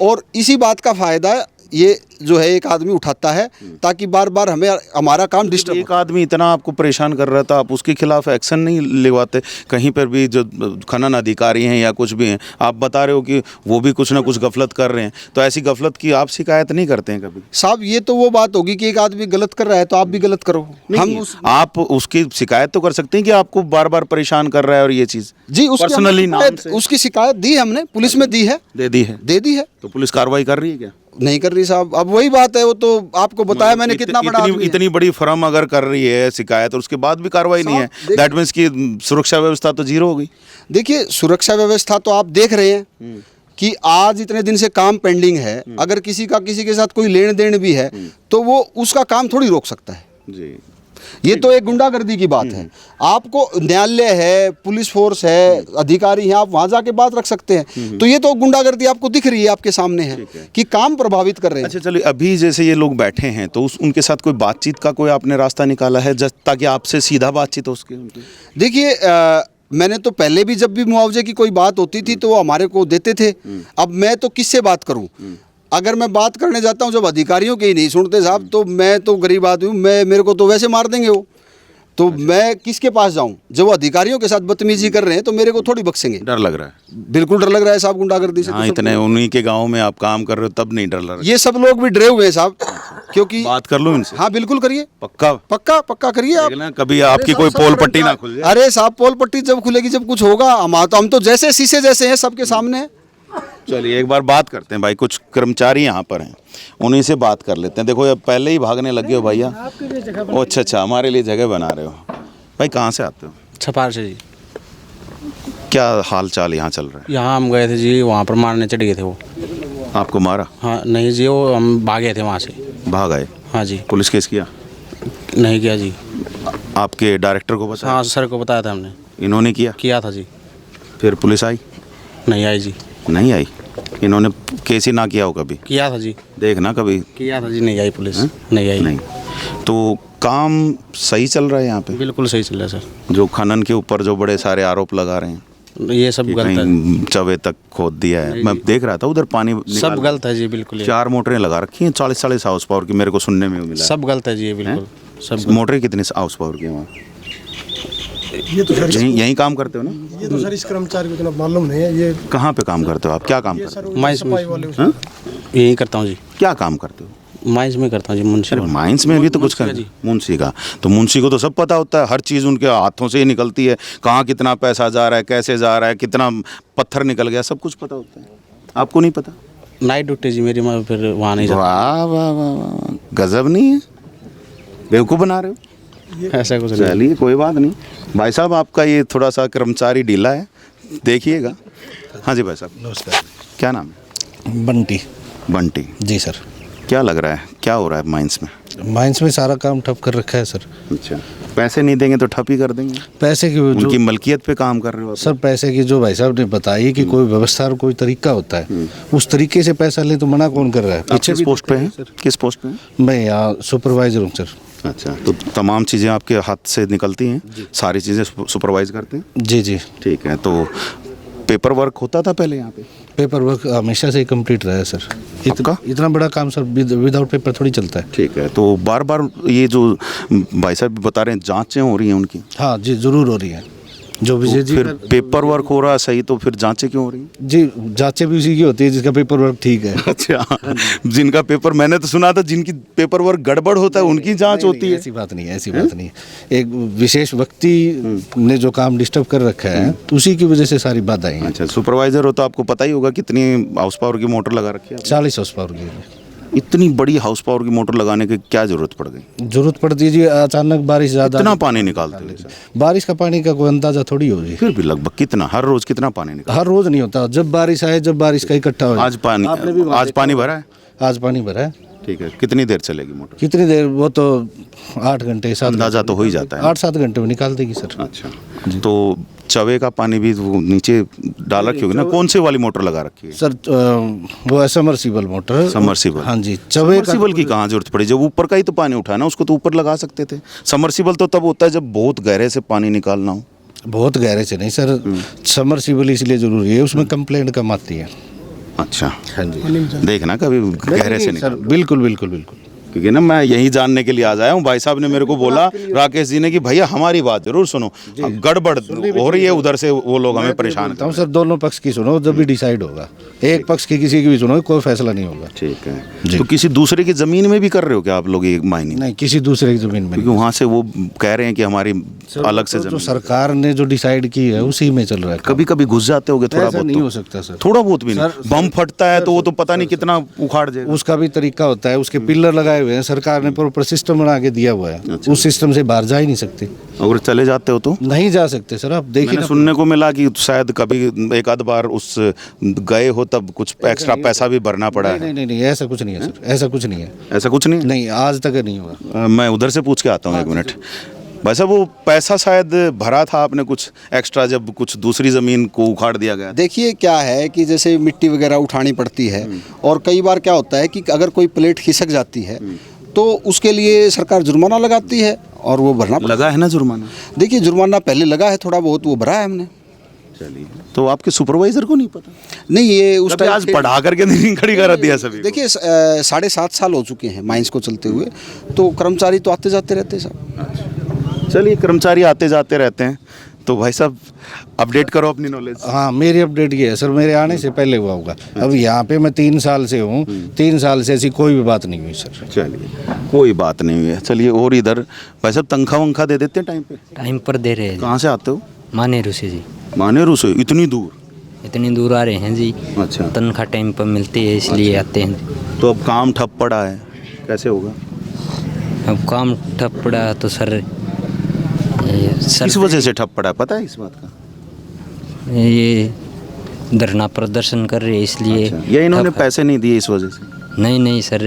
और इसी बात का फ़ायदा ये जो है एक आदमी उठाता है ताकि बार बार हमें हमारा काम डिस्टर्ब एक आदमी इतना आपको परेशान कर रहा था, आप उसके खिलाफ एक्शन नहीं लेवाते? कहीं पर भी जो खनन अधिकारी हैं या कुछ भी हैं, आप बता रहे हो कि वो भी कुछ ना कुछ गफलत कर रहे हैं, तो ऐसी गफलत की आप शिकायत नहीं करते हैं कभी? साहब ये तो वो बात होगी कि एक आदमी गलत कर रहा है तो आप भी गलत करो। आप उसकी शिकायत तो कर सकते हैं कि आपको बार बार परेशान कर रहा है और ये चीज़ जी पर्सनली नाम से उसकी शिकायत दी है हमने, पुलिस में दी है। दे दी है। तो पुलिस कार्रवाई कर रही है क्या? नहीं कर रही साहब। अब वही बात है, वो तो आपको बताया मैंने कितना बड़ा आदमी है। इतनी बड़ी फर्म अगर कर रही है शिकायत और उसके बाद भी कार्रवाई नहीं है, दैट मीन्स की सुरक्षा व्यवस्था तो जीरो हो गई। देखिए सुरक्षा व्यवस्था तो आप देख रहे हैं कि आज इतने दिन से काम पेंडिंग है, अगर किसी के साथ कोई लेन देन भी है तो वो उसका काम थोड़ी रोक सकता है जी। ये तो एक गुंडागर्दी की बात है। आपको न्यायालय है, पुलिस फोर्स है, अधिकारी हैं, आप वहां जाके बात रख सकते हैं। तो ये तो गुंडागर्दी आपको दिख रही है, आपके सामने है कि काम प्रभावित कर रहे हैं। अच्छा चलिए, अभी जैसे ये लोग बैठे हैं तो उनके साथ कोई बातचीत का कोई आपने रास्ता निकाला है ताकि आपसे सीधा बातचीत हो उसके? देखिए मैंने तो पहले भी जब भी मुआवजे की कोई बात होती थी तो वो हमारे को देते थे। अब मैं तो किससे बात करूं? अगर मैं बात करने जाता हूं जब अधिकारियों के ही नहीं सुनते साहब, तो मैं तो गरीब आदमी हूं, मेरे को तो वैसे मार देंगे वो। तो मैं किसके पास जाऊं? जब वो अधिकारियों के साथ बदतमीजी कर रहे हैं तो मेरे को थोड़ी बख्शेंगे। डर लग रहा है? बिल्कुल डर लग रहा है साहब गुंडागर्दी से। हाँ, इतने उन्हीं के गांव में आप काम कर रहे हो तब नहीं डर लग रहा? ये सब लोग भी डरे हुए हैं साहब, क्योंकि बात कर लो इनसे। हाँ बिल्कुल करिए, पक्का पक्का करिए आप। कभी आपकी कोई पोल पट्टी ना खुल जाए। अरे साहब पोल पट्टी जब खुलेगी, जब कुछ होगा, हम तो जैसे शीशे जैसे हैं सबके सामने। चलिए एक बार बात करते हैं भाई, कुछ कर्मचारी यहाँ पर हैं, उन्हीं से बात कर लेते हैं। देखो अब पहले ही भागने लगे हो भैया। ओ अच्छा, हमारे लिए जगह बना रहे हो। भाई कहाँ से आते हो? छपार से जी। क्या हाल चाल यहाँ चल रहा है? यहाँ हम गए थे जी, वहाँ पर मारने चढ़ गए थे वो। आपको मारा? हाँ नहीं जी, वो हम भागे थे वहाँ से। भाग आए? हाँ जी। पुलिस केस किया? नहीं किया जी। आपके डायरेक्टर को बताया? हाँ सर को बताया था हमने। इन्होंने किया था जी। फिर पुलिस आई? नहीं आई जी। नहीं आई? इन्होंने केस ही ना किया हो कभी? किया था जी। देखना कभी। किया था जी, नहीं आई पुलिस। नहीं आई। नहीं। तो काम सही चल रहा है यहाँ पे? बिल्कुल सही चल रहा है सर। जो खनन के ऊपर जो बड़े सारे आरोप लगा रहे हैं, ये सब गलत है। चवे तक खोद दिया है, मैं देख रहा था उधर पानी सब गलत है जी बिल्कुल। 4 मोटरें लगा रखी हैं 40 हाउस पावर की, मेरे को सुनने में मिला। सब गलत है जी ये बिल्कुल। सब मोटरें कितनी हाउस पावर की हैं वहाँ? ये तो सर यहीं काम करते हो ना? ये तो सर इस कर्मचारी को इतना मालूम नहीं है। ये कहाँ पे काम करते हो आप? क्या काम करते हो? माइंस में यही करता हूँ जी। क्या काम करते हो? माइंस में करता हूँ जी, मुंशी। माइंस में भी तो कुछ कर? मुंशी का तो मुंशी को तो सब पता होता है, हर चीज़ उनके हाथों से ही निकलती है। कहाँ कितना पैसा जा रहा है, कैसे जा रहा है, कितना पत्थर निकल गया, सब कुछ पता होता है। आपको नहीं पता? नाइट ड्यूटी जी मेरी, मैं फिर वहाँ नहीं जाता। वाह वाह वाह वाह, गजब नहीं है? बेवकूफ़ बना रहे हो? ऐसा कुछ नहीं। चलिए कोई बात नहीं भाई साहब, आपका ये थोड़ा सा कर्मचारी ढीला है, देखिएगा। हाँ जी भाई साहब नमस्कार। क्या नाम है? बंटी जी सर। क्या लग रहा है, क्या हो रहा है माइंस में? माइंस में सारा काम ठप कर रखा है सर। अच्छा, पैसे नहीं देंगे तो ठप ही कर देंगे? पैसे की उनकी मलकियत पे काम कर रहे हो सर? पैसे की जो भाई साहब ने बताई कि कोई व्यवस्था और कोई तरीका होता है, उस तरीके से पैसा ले तो मना कौन कर रहा है? पीछे किस पोस्ट पे हैं? किस पोस्ट पे हैं? मैं यहाँ सुपरवाइजर हूँ सर। अच्छा, तो तमाम चीज़ें आपके हाथ से निकलती हैं, सारी चीज़ें सुपरवाइज करते हैं? जी जी। ठीक है, तो पेपर वर्क होता था पहले यहाँ पे? पेपर वर्क हमेशा से ही कंप्लीट रहा है सर। इतना बड़ा काम सर विदाउट पेपर थोड़ी चलता है। ठीक है, तो बार बार ये जो भाई साहब बता रहे हैं जांचें हो रही हैं उनकी? हाँ जी ज़रूर हो रही है। जो विजय जी फिर पेपर वर्क हो रहा है सही, तो फिर जांचें क्यों हो रही हैं? जी जांचें भी उसी की होती है जिसका पेपर वर्क ठीक है। अच्छा, जिनका पेपर, मैंने तो सुना था जिनकी पेपर वर्क गड़बड़ होता है उनकी जांच होती है। ऐसी बात नहीं है, ऐसी बात नहीं है। एक विशेष व्यक्ति ने जो काम डिस्टर्ब कर रखा है तो उसी की वजह से सारी बाधाएं हैं। अच्छा, सुपरवाइजर हो तो आपको पता ही होगा कितनी हाउस पावर की मोटर लगा रखी है? 40 हाउस पावर की। इतनी बड़ी हाउस पावर की मोटर लगाने की क्या जरूरत पड़ गई? जरूरत पड़ती है जी, अचानक बारिश ज़्यादा। कितना पानी निकालते हैं? बारिश का पानी का कोई अंदाजा थोड़ी हो जी। फिर भी लगभग कितना, हर रोज कितना पानी निकलता? हर रोज नहीं होता, जब बारिश आए, जब बारिश का इकट्ठा हो। आज पानी भरा है? आज पानी भरा है। ठीक है, कितनी देर चलेगी मोटर? कितनी देर? वो तो 8 घंटे 7 अंदाजा तो हो ही जाता है। 8-7 घंटे में निकाल देगी सर। अच्छा, तो चवे का पानी भी वो नीचे डाल रखी होगी ना? कौन से वाली मोटर लगा रखी है सर? वो है समरसीबल मोटर। समरसीबल? हाँ जी। समरसीबल की कहाँ जरूरत पड़ी? जब ऊपर का ही तो पानी उठाना, उसको तो ऊपर लगा सकते थे। समरसीबल तो तब होता है जब बहुत गहरे से पानी निकालना हो। बहुत गहरे से नहीं सर, समरसीबल इसलिए जरूरी है, उसमें कंप्लेंट कम आती है। अच्छा, हाँ जी। देखना कभी गहरे से सर निकल, बिल्कुल बिल्कुल बिल्कुल। क्योंकि ना मैं यही जानने के लिए आज आया हूँ। भाई साहब ने मेरे को बोला, राकेश जी ने, कि भैया हमारी बात जरूर सुनो, गड़बड़ हो रही है उधर से, वो लोग हमें परेशान बोलता हूँ सर, दोनों पक्ष की सुनो, जब भी डिसाइड होगा। एक पक्ष की किसी की भी सुनो, कोई फैसला नहीं होगा। ठीक है। तो किसी दूसरे की जमीन में भी कर रहे हो क्या आप लोग ये माइनिंग? नहीं, किसी दूसरे की जमीन में क्योंकि वहाँ से वो कह रहे हैं कि हमारी अलग से जो जमीन। सरकार ने जो डिसाइड की है उसी में चल रहा है। कभी कभी घुस जाते होगे थोड़ा ऐसा बहुत? नहीं तो हो सकता सर। थोड़ा बहुत भी नहीं, बम फटता है तो वो तो पता नहीं कितना उखाड़ जाएगा। उसका भी तरीका होता है, उसके पिलर लगाए हुए हैं, सरकार ने प्रॉपर सिस्टम बना के दिया हुआ है। उस सिस्टम से बाहर जा ही नहीं सकते। अगर चले जाते हो तो? नहीं जा सकते सर, आप देखिए मैंने ना। सुनने को मिला कि शायद कभी एक आध बार उस गए हो तब कुछ एक्स्ट्रा पैसा भी भरना पड़ा है। नहीं नहीं नहीं, ऐसा कुछ नहीं है सर, ऐसा कुछ नहीं है। ऐसा कुछ नहीं है? नहीं, आज तक नहीं हुआ। मैं उधर से पूछ के आता हूँ, एक मिनट। भाई साहब, वो पैसा शायद भरा था आपने कुछ एक्स्ट्रा, जब कुछ दूसरी ज़मीन को उखाड़ दिया गया? देखिए क्या है कि जैसे मिट्टी वगैरह उठानी पड़ती है, और कई बार क्या होता है कि अगर कोई प्लेट खिसक जाती है तो उसके लिए सरकार जुर्माना लगाती है और वो भरना पड़ता लगा है ना जुर्माना? है। देखिए जुर्माना पहले लगा है थोड़ा बहुत, वो भरा है हमने। चलिए, तो आपके सुपरवाइजर को नहीं पता? नहीं, ये उस कभी आज पढ़ा करके नहीं खड़ी कर दिया सभी को? देखिए 7.5 साल हो चुके हैं माइंस को चलते हुए, तो कर्मचारी तो आते जाते रहते हैं साहब। चलिए, कर्मचारी आते जाते रहते हैं, तो भाई साहब अपडेट करो अपनी नॉलेज। हाँ, मेरी अपडेट ये है सर, मेरे आने से पहले हुआ होगा। अब यहाँ पे मैं 3 साल से हूँ, 3 साल से ऐसी कोई भी बात नहीं हुई सर। चलिए, कोई बात नहीं हुई है। चलिए, और इधर भाई साहब तनख्वाह वंखा दे देते हैं टाइम पे? टाइम पर दे रहे हैं कहाँ से आते हो? जी। मानेरू से जी। मानेरू से? इतनी दूर? इतनी दूर आ रहे हैं जी। अच्छा, तनख्वाह टाइम पर मिलती है इसलिए आते हैं। तो अब काम ठप पड़ा है, कैसे होगा? अब काम ठप पड़ा तो सर किस वजह से ठप पड़ा है, पता है इस बात का? ये धरना प्रदर्शन कर रहे हैं इसलिए। अच्छा, ये इन्होंने ठप है। पैसे नहीं दिए इस वजह से? नहीं नहीं सर,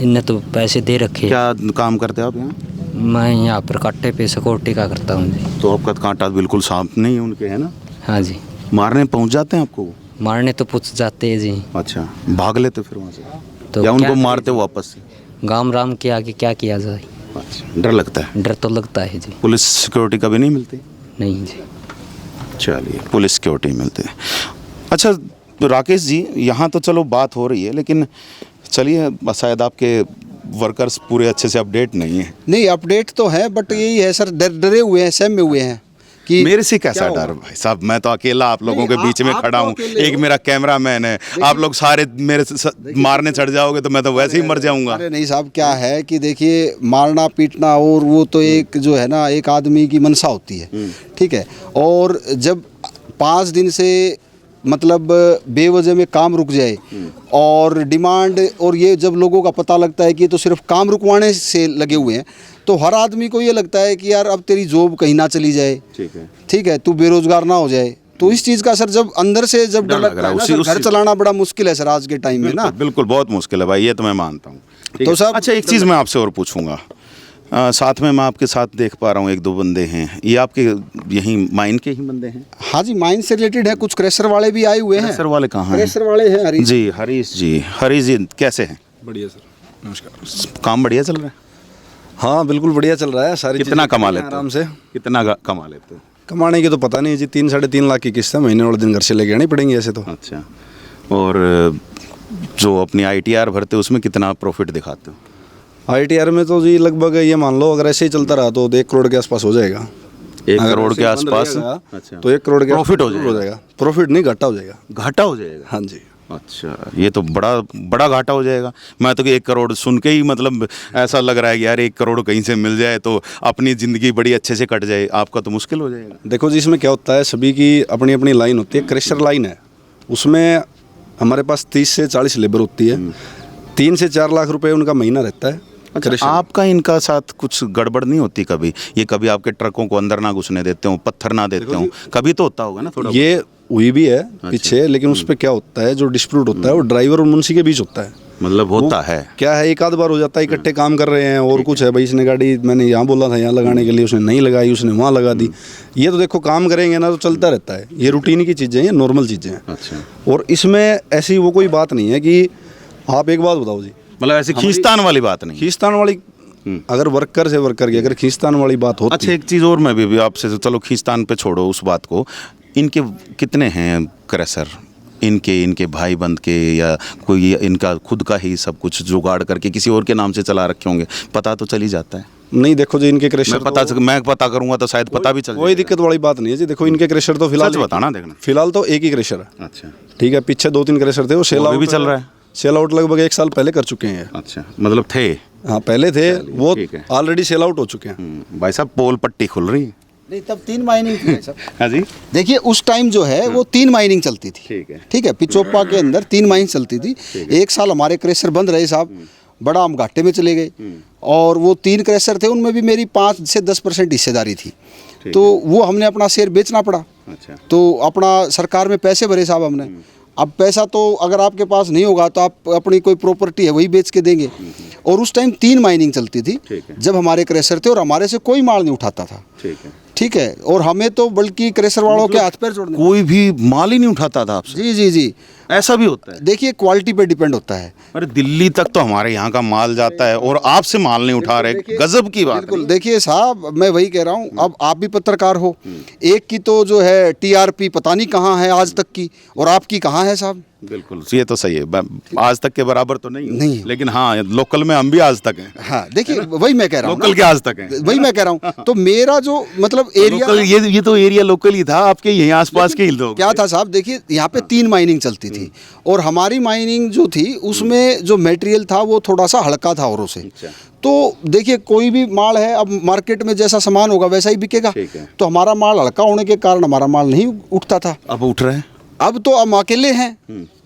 इनने तो पैसे दे रखे। क्या काम करते हो आप यहाँ? मैं यहाँ पर कांटे पे सिक्योरिटी का करता हूँ जी। तो आपका कांटा बिल्कुल साफ नहीं है उनके, है ना? हाँ जी। मारने पहुँच जाते हैं आपको? मारने तो पूछ जाते हैं जी। अच्छा, भाग लेते फिर वहाँ से? तो या क्या उनको करें? मारते हो वापस से? गाम राम के आगे क्या किया जाए। अच्छा, डर लगता है? डर तो लगता है जी। पुलिस सिक्योरिटी कभी नहीं मिलती? नहीं जी। चलिए, पुलिस सिक्योरिटी मिलती है। अच्छा राकेश जी, यहाँ तो चलो बात हो रही है, लेकिन चलिए, शायद आपके वर्कर्स पूरे अच्छे से अपडेट नहीं है। नहीं, अपडेट तो है, बट यही है सर, डरे हुए हैं, सहम में हुए हैं कि मेरे से कैसा क्या डर होगा? भाई साहब? मैं तो अकेला आप लोगों नहीं, के बीच में आप खड़ा तो हूँ, अकेले एक हो। मेरा कैमरामैन है, आप लोग सारे मेरे से मारने चढ़ जाओगे तो मैं तो वैसे ही मर जाऊंगा। अरे नहीं साहब, क्या है कि देखिए, मारना पीटना और वो तो एक जो है ना, एक आदमी की मनसा होती है, ठीक है। और जब 5 दिन से मतलब बेवजह में काम रुक जाए और डिमांड, और ये जब लोगों का पता लगता है कि ये तो सिर्फ काम रुकवाने से लगे हुए हैं, तो हर आदमी को ये लगता है कि यार अब तेरी जॉब कहीं ना चली जाए, ठीक है, तू बेरोजगार ना हो जाए। तो इस चीज़ का सर जब अंदर से जब डर लगता है ना सर, घर चलाना बड़ा मुश्किल है सर आज के टाइम में ना। बिल्कुल बहुत मुश्किल है भाई, ये तो मैं मानता हूँ। तो साहब, अच्छा, एक चीज़ मैं आपसे और पूछूंगा, साथ में मैं आपके साथ देख पा रहा हूँ 1-2 बंदे हैं, ये आपके यहीं माइन के ही बंदे हैं? हाँ जी, माइन से रिलेटेड है, कुछ क्रेशर वाले भी आए हुए हैं। सर वाले कहाँ हैं? क्रेशर वाले हैं हरीश जी, हरीश जी। हरीश जी कैसे हैं? बढ़िया सर, नमस्कार। काम बढ़िया चल रहा है? हाँ बिल्कुल बढ़िया चल रहा है। सारी कितना चीज़ें कमा बढ़िया लेते हो? आराम से। कितना कमा लेते हो? कमाने की तो पता नहीं जी, 3-3.5 लाख की किस्त है, महीने वाले दिन घर से लेके आनी पड़ेंगी ऐसे तो। अच्छा, और जो अपनी ITR भरते हो उसमें कितना प्रॉफिट दिखाते हो? ITR में तो जी लगभग ये मान लो, अगर ऐसे ही चलता रहा तो 1 करोड़ के आसपास हो जाएगा। 1 अगर करोड़ ऐसे के ही बंद आसपास? रहेगा, अच्छा, तो 1 करोड़ के प्रॉफिट हो आसपास जाएगा? प्रॉफिट नहीं, घाटा हो जाएगा। घाटा हो जाएगा? हाँ जी। अच्छा, ये तो बड़ा बड़ा घाटा हो जाएगा। मैं तो कि 1 करोड़ सुन के ही मतलब ऐसा लग रहा है कि यार 1 करोड़ कहीं से मिल जाए तो अपनी ज़िंदगी बड़ी अच्छे से कट जाए, आपका तो मुश्किल हो जाएगा। देखो जी, इसमें क्या होता है, सभी की अपनी अपनी लाइन होती है। क्रेशर लाइन है, उसमें हमारे पास 30 से 40 लेबर होती है। 3 से 4 लाख रुपए उनका महीना रहता है। अच्छा, आपका इनका साथ कुछ गड़बड़ नहीं होती कभी? ये कभी आपके ट्रकों को अंदर ना घुसने देते हो, पत्थर ना देते हो, कभी तो होता होगा ना थोड़ा? ये हुई भी है पीछे, लेकिन उस पर क्या होता है, जो डिस्प्यूट होता है वो ड्राइवर और मुंशी के बीच होता है। मतलब होता है क्या है, एक आध बार हो जाता है, इकट्ठे काम कर रहे हैं और कुछ है भाई, इसने गाड़ी मैंने यहाँ बोला था यहाँ लगाने के लिए, उसने नहीं लगाई, उसने वहाँ लगा दी। ये तो देखो काम करेंगे ना तो चलता रहता है, ये रूटीन की चीज़ें हैं, ये नॉर्मल चीज़ें हैं। अच्छा, और इसमें ऐसी वो कोई बात नहीं है कि आप एक बात बताओ जी, मतलब ऐसी खींचतान वाली बात नहीं? खींचतान वाली, अगर वर्कर से वर्कर की अगर खींचतान वाली बात होती। अच्छा, एक चीज़ और मैं भी आपसे, चलो खींचतान पे छोड़ो उस बात को, इनके कितने हैं क्रेशर? इनके भाई बंद के या कोई इनका खुद का ही सब कुछ जुगाड़ करके किसी और के नाम से चला रखे होंगे, पता तो चल ही जाता है। नहीं देखो जी, इनके क्रेशर मैं पता करूंगा तो शायद पता भी चल कोई दिक्कत वाली बात नहीं है जी। देखो इनके क्रेशर तो फिलहाल सच बताना, देखना फिलहाल तो एक ही क्रेशर है। अच्छा, ठीक है, पीछे 2-3 क्रेशर थे, वो सेल अभी आउट भी चल रहा है। सेल आउट लगभग 1 साल पहले कर चुके हैं। अच्छा, मतलब थे। हाँ पहले थे, वो ठीक है। ऑलरेडी सेल आउट हो चुके हैं। भाई साहब पोल पट्टी खुल रही है। नहीं, तब 3 माइनिंग थी सर। हाँ जी, देखिए उस टाइम जो है वो 3 माइनिंग चलती थी। ठीक है। ठीक है, पिचोपा के अंदर 3 माइनिंग चलती थी। 1 साल हमारे क्रेशर बंद रहे साहब, बड़ा हम घाटे में चले गए। और वो 3 क्रेशर थे, उनमें भी मेरी 5 से 10% हिस्सेदारी थी। तो वो हमने अपना शेयर बेचना पड़ा। अच्छा, तो अपना सरकार में पैसे भरे साहब हमने। अब पैसा तो अगर आपके पास नहीं होगा तो आप अपनी कोई प्रॉपर्टी है वही बेच के देंगे। और उस टाइम 3 माइनिंग चलती थी ठीक है। जब हमारे क्रेशर थे, और हमारे से कोई माल नहीं उठाता था। ठीक है। ठीक है, और हमें तो बल्कि क्रेशर वालों के हाथ पैर जोड़ने। कोई भी माल ही नहीं उठाता था आपसे? जी जी जी, ऐसा भी होता है? देखिए क्वालिटी पे डिपेंड होता है। अरे दिल्ली तक तो हमारे यहाँ का माल जाता है और आपसे माल नहीं उठा रहे, गजब की बात है। बिल्कुल, देखिए साहब मैं वही कह रहा हूँ, अब आप भी पत्रकार हो, एक की तो जो है टीआरपी पता नहीं कहाँ है आज तक की, और आपकी कहाँ है साहब? बिल्कुल, ये तो सही है। आज तक के बराबर तो नहीं, नहीं। लेकिन हाँ लोकल में हम भी आज तक हैं। हाँ देखिए वही मैं कह रहा हूँ, लोकल के आज तक हैं। वही मैं कह रहा हूँ। तो मेरा जो मतलब एरिया, लोकल ये तो एरिया लोकल ही था आपके, यहीं आसपास के ही लोग क्या था साहब, देखिए यहाँ पे 3 माइनिंग चलती थी, और हमारी माइनिंग जो थी उसमें जो मटेरियल था वो थोड़ा सा हल्का था औरों से। तो देखिए कोई भी माल है, अब मार्केट में जैसा सामान होगा वैसा ही बिकेगा। ठीक है। तो हमारा माल हल्का होने के कारण हमारा माल नहीं उठता था। अब उठ रहे हैं। अब तो हम अकेले हैं,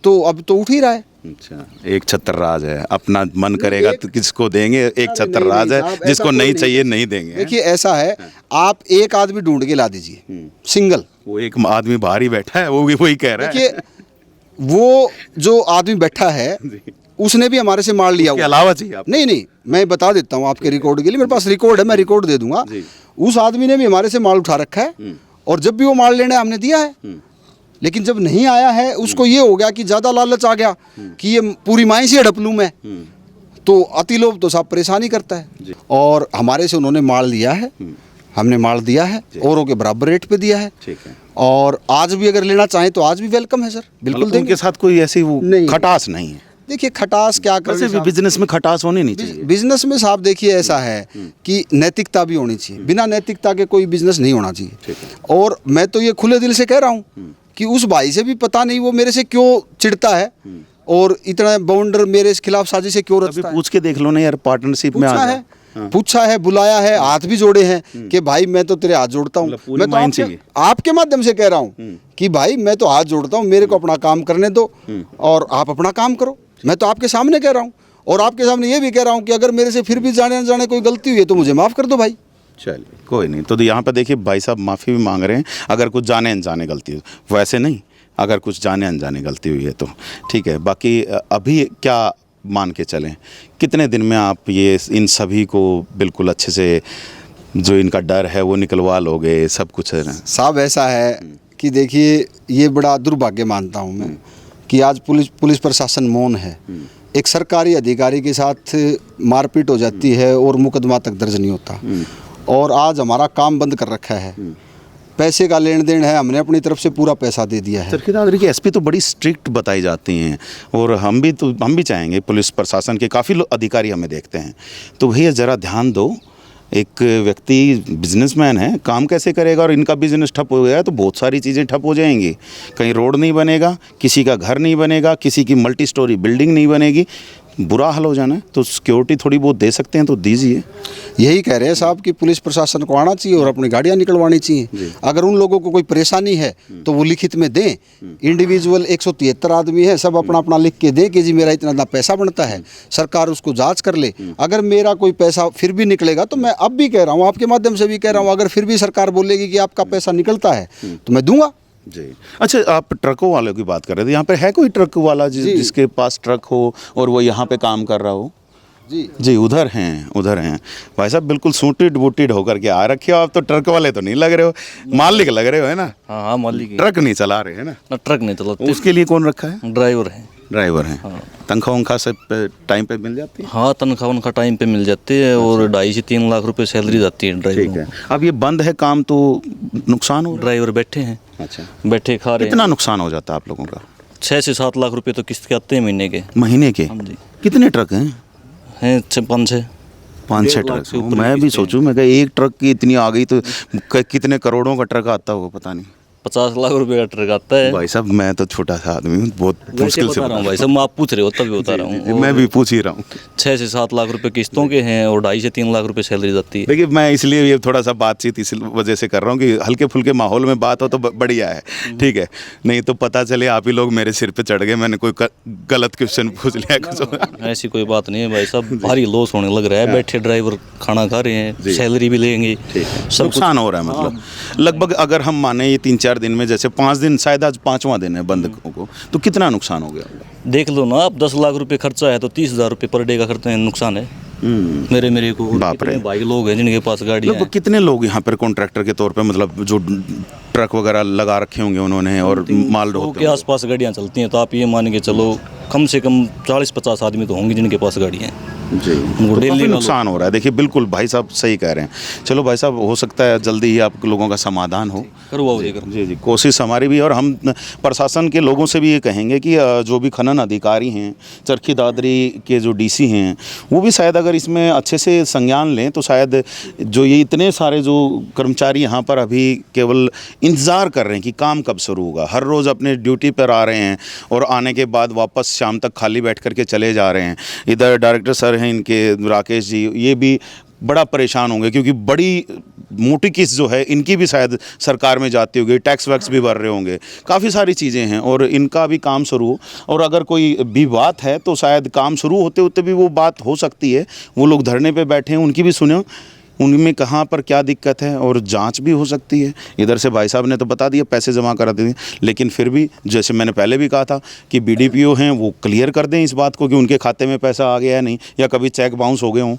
तो अब तो उठ ही रहा है। अच्छा, एक छत्र राज है, अपना मन करेगा तो किसको देंगे, एक छत्र नहीं, राज नहीं, है, साहब, ऐसा जिसको कोई नहीं नहीं चाहिए है। नहीं देंगे। देखिए ऐसा है, आप एक आदमी ढूंढ के ला दीजिए सिंगल। वो एक आदमी बाहर ही बैठा है, वो भी वही कह रहा है। देखिए वो जो आदमी बैठा है उसने भी हमारे से माल लिया उसके हुआ। अलावा चाहिए आप? नहीं नहीं, मैं बता देता हूँ आपके रिकॉर्ड के लिए, मेरे पास रिकॉर्ड है, मैं रिकॉर्ड दे दूंगा। उस आदमी ने भी हमारे से माल उठा रखा है, और जब भी वो माल लेने हमने दिया है। लेकिन जब नहीं आया है, उसको ये हो गया कि ज़्यादा लालच आ गया कि ये पूरी माई से हड़प लूँ मैं, तो अति लोभ तो साहब परेशानी करता है। और हमारे से उन्होंने माल लिया है, हमने माल दिया है, औरों के बराबर रेट पे दिया है। ठीक है। और आज भी अगर लेना चाहें तो आज भी वेलकम है सर, बिल्कुल मतलब देंगे। उनके साथ कोई ऐसी वो नहीं। खटास नहीं है? देखिए खटास क्या वैसे करें भी बिजनेस में खटास होनी नहीं चाहिए। बिजनेस में साहब देखिए ऐसा है कि नैतिकता भी होनी चाहिए, बिना नैतिकता के कोई बिजनेस नहीं होना चाहिए। और मैं तो ये खुले दिल से कह रहा हूँ कि उस भाई से भी पता नहीं वो मेरे से क्यों चिढ़ता है, और इतना बाउंडर मेरे खिलाफ साजिशें क्यों अभी रचता है। पूछ के देख लो ना यार, पार्टनरशिप में आ पूछा जाओ। है, पूछा है, बुलाया है, हाथ भी जोड़े हैं कि भाई मैं तो तेरे हाथ जोड़ता हूँ। मतलब पूरी मैं तो माइंड चाहिए। आपके माध्यम से कह रहा हूँ कि भाई मैं तो हाथ जोड़ता हूँ, मेरे को अपना काम करने दो और आप अपना काम करो। मैं तो आपके सामने कह रहा हूँ, और आपके सामने ये भी कह रहा हूँ कि अगर मेरे से फिर भी जाने न जाने कोई गलती हुई है तो मुझे माफ़ कर दो भाई। चलिए कोई नहीं, तो यहाँ पे देखिए भाई साहब माफ़ी भी मांग रहे हैं अगर कुछ जाने अनजाने गलती हो, वैसे नहीं, अगर कुछ जाने अनजाने गलती हुई है तो ठीक है। बाकी अभी क्या मान के चलें, कितने दिन में आप ये इन सभी को बिल्कुल अच्छे से जो इनका डर है वो निकलवा लोगे, सब कुछ है ना? साहब ऐसा है कि देखिए ये बड़ा दुर्भाग्य मानता हूँ मैं कि आज पुलिस प्रशासन मौन है। एक सरकारी अधिकारी के साथ मारपीट हो जाती है और मुकदमा तक दर्ज नहीं होता, और आज हमारा काम बंद कर रखा है। पैसे का लेन देन है, हमने अपनी तरफ से पूरा पैसा दे दिया है। चरखी दादरी की एसपी तो बड़ी स्ट्रिक्ट बताई जाती हैं, और हम भी चाहेंगे, पुलिस प्रशासन के काफ़ी अधिकारी हमें देखते हैं, तो भैया ज़रा ध्यान दो। एक व्यक्ति बिजनेसमैन है, काम कैसे करेगा, और इनका बिजनेस ठप हो गया तो बहुत सारी चीज़ें ठप हो जाएंगी। कहीं रोड नहीं बनेगा, किसी का घर नहीं बनेगा, किसी की मल्टी स्टोरी बिल्डिंग नहीं बनेगी, बुरा हाल हो जाना है। तो सिक्योरिटी थोड़ी बहुत दे सकते हैं तो दीजिए। यही कह रहे हैं साहब कि पुलिस प्रशासन को आना चाहिए और अपनी गाड़ियां निकलवानी चाहिए। अगर उन लोगों को कोई परेशानी है तो वो लिखित में दें। इंडिविजुअल 173 आदमी है, सब अपना अपना लिख के दें कि जी मेरा इतना पैसा बनता है, सरकार उसको जांच कर ले। अगर मेरा कोई पैसा फिर भी निकलेगा तो मैं अब भी कह रहा हूँ, आपके माध्यम से भी कह रहा हूँ, अगर फिर भी सरकार बोलेगी कि आपका पैसा निकलता है तो मैं दूंगा जी। अच्छा, आप ट्रकों वालों की बात कर रहे थे, यहाँ पे है कोई ट्रक वाला जिसके पास ट्रक हो और वो यहाँ पे काम कर रहा हो? जी उधर हैं भाई साहब, बिल्कुल सूटेड बूटेड होकर के आ रखे हो आप, तो ट्रक वाले तो नहीं लग रहे हो, मालिक लग रहे हो, है ना? हाँ मालिक ट्रक नहीं चला रहे है ना? ट्रक नहीं चलाते, उसके लिए कौन रखा है? ड्राइवर है। ड्राइवर हैं। तनख्वाह उनका सब टाइम पे मिल जाती है? हाँ तनख्वाह उनका टाइम पे मिल जाती है, और 2.5 से 3 लाख रुपए सैलरी जाती है ड्राइवर। ठीक है। अब ये बंद है काम तो नुकसान हो? ड्राइवर बैठे हैं, अच्छा, बैठे खा रहे हैं। कितना नुकसान हो जाता है आप लोगों का? 6 से 7 लाख रुपए तो किस्त के आते हैं महीने के। महीने के? हाँ जी। कितने ट्रक हैं? हैं 5-6। 5-6 1.5 लाख ट्रक। से ऊपर मैं की भी किस्तें सोचूं, मैं कहा एक ट्रक की इतनी आ गई तो कितने करोड़ों का ट्रक आता होगा पता नहीं। 50 लाख रुपए का ट्रक आता है। भाई साहब मैं तो छोटा सा आदमी हूँ, बहुत वैसे मुश्किल से बता रहा हूँ भाई साहब, मैं आप पूछ रहे हो तभी बता रहा हूँ। मैं भी पूछ ही रहा हूँ। 6 से 7 लाख रुपए किस्तों के हैं और 2.5 से 3 लाख रुपए सैलरी जाती है। देखिए मैं इसलिए ये थोड़ा सा बातचीत इस वजह से कर रहा हूँ कि हल्के फुल्के माहौल में बात हो तो बढ़िया है, ठीक है, नहीं तो पता चले आप ही लोग मेरे सिर पे चढ़ गए, मैंने कोई गलत क्वेश्चन पूछ लिया कुछ। ऐसी कोई बात नहीं है भाई साहब, भारी लॉस होने लग रहा है। बैठे ड्राइवर खाना खा रहे हैं, सैलरी भी लेंगे, सब नुकसान हो रहा है। मतलब लगभग अगर हम माने ये 3-4 दिन में, जैसे 5 दिन, शायद आज 5वां दिन है बंद को, तो कितना नुकसान हो गया? देख लो ना आप, 10 लाख रुपए खर्चा है तो 30,000 रुपए पर डे का खर्चा है, नुकसान है मेरे को। बाप रे। भाई लोग हैं जिनके पास गाड़ियाँ हैं। लगभग कितने लोग यहाँ पर कॉन्ट्रैक्टर के तौर पे, मतलब जो ट्रक वगैरह लगा रखे होंगे उन्होंने और माल ढोते के आसपास गाड़ियाँ चलती हैं, तो आप ये मान के चलो कम से कम 40-50 आदमी तो होंगे जिनके पास गाड़ियाँ हैं। जी, तो काफी नुकसान हो रहा है। देखिए बिल्कुल भाई साहब सही कह रहे हैं। चलो भाई साहब, हो सकता है जल्दी ही आप लोगों का समाधान हो। करवाओ जी, कोशिश हमारी भी, और हम प्रशासन के लोगों से भी ये कहेंगे कि जो भी खनन अधिकारी हैं, चरखी दादरी के जो डीसी हैं, वो भी शायद अगर इसमें अच्छे से संज्ञान लें तो शायद जो ये इतने सारे जो कर्मचारी यहाँ पर अभी केवल इंतज़ार कर रहे हैं कि काम कब शुरू होगा, हर रोज़ अपने ड्यूटी पर आ रहे हैं और आने के बाद वापस शाम तक खाली बैठ करके चले जा रहे हैं। इधर डायरेक्टर सर हैं इनके, राकेश जी, ये भी बड़ा परेशान होंगे क्योंकि बड़ी मोटी किस्त जो है इनकी भी शायद सरकार में जाती होगी, टैक्स वैक्स भी भर रहे होंगे, काफ़ी सारी चीज़ें हैं और इनका भी काम शुरू हो, और अगर कोई भी बात है तो शायद काम शुरू होते होते भी वो बात हो सकती है। वो लोग धरने पे बैठे हैं, उनकी भी सुनो, उनमें कहाँ पर क्या दिक्कत है, और जांच भी हो सकती है। इधर से भाई साहब ने तो बता दिया पैसे जमा करा दें, लेकिन फिर भी जैसे मैंने पहले भी कहा था कि बीडीपीओ हैं वो क्लियर कर दें इस बात को कि उनके खाते में पैसा आ गया है नहीं, या कभी चेक बाउंस हो गए हों।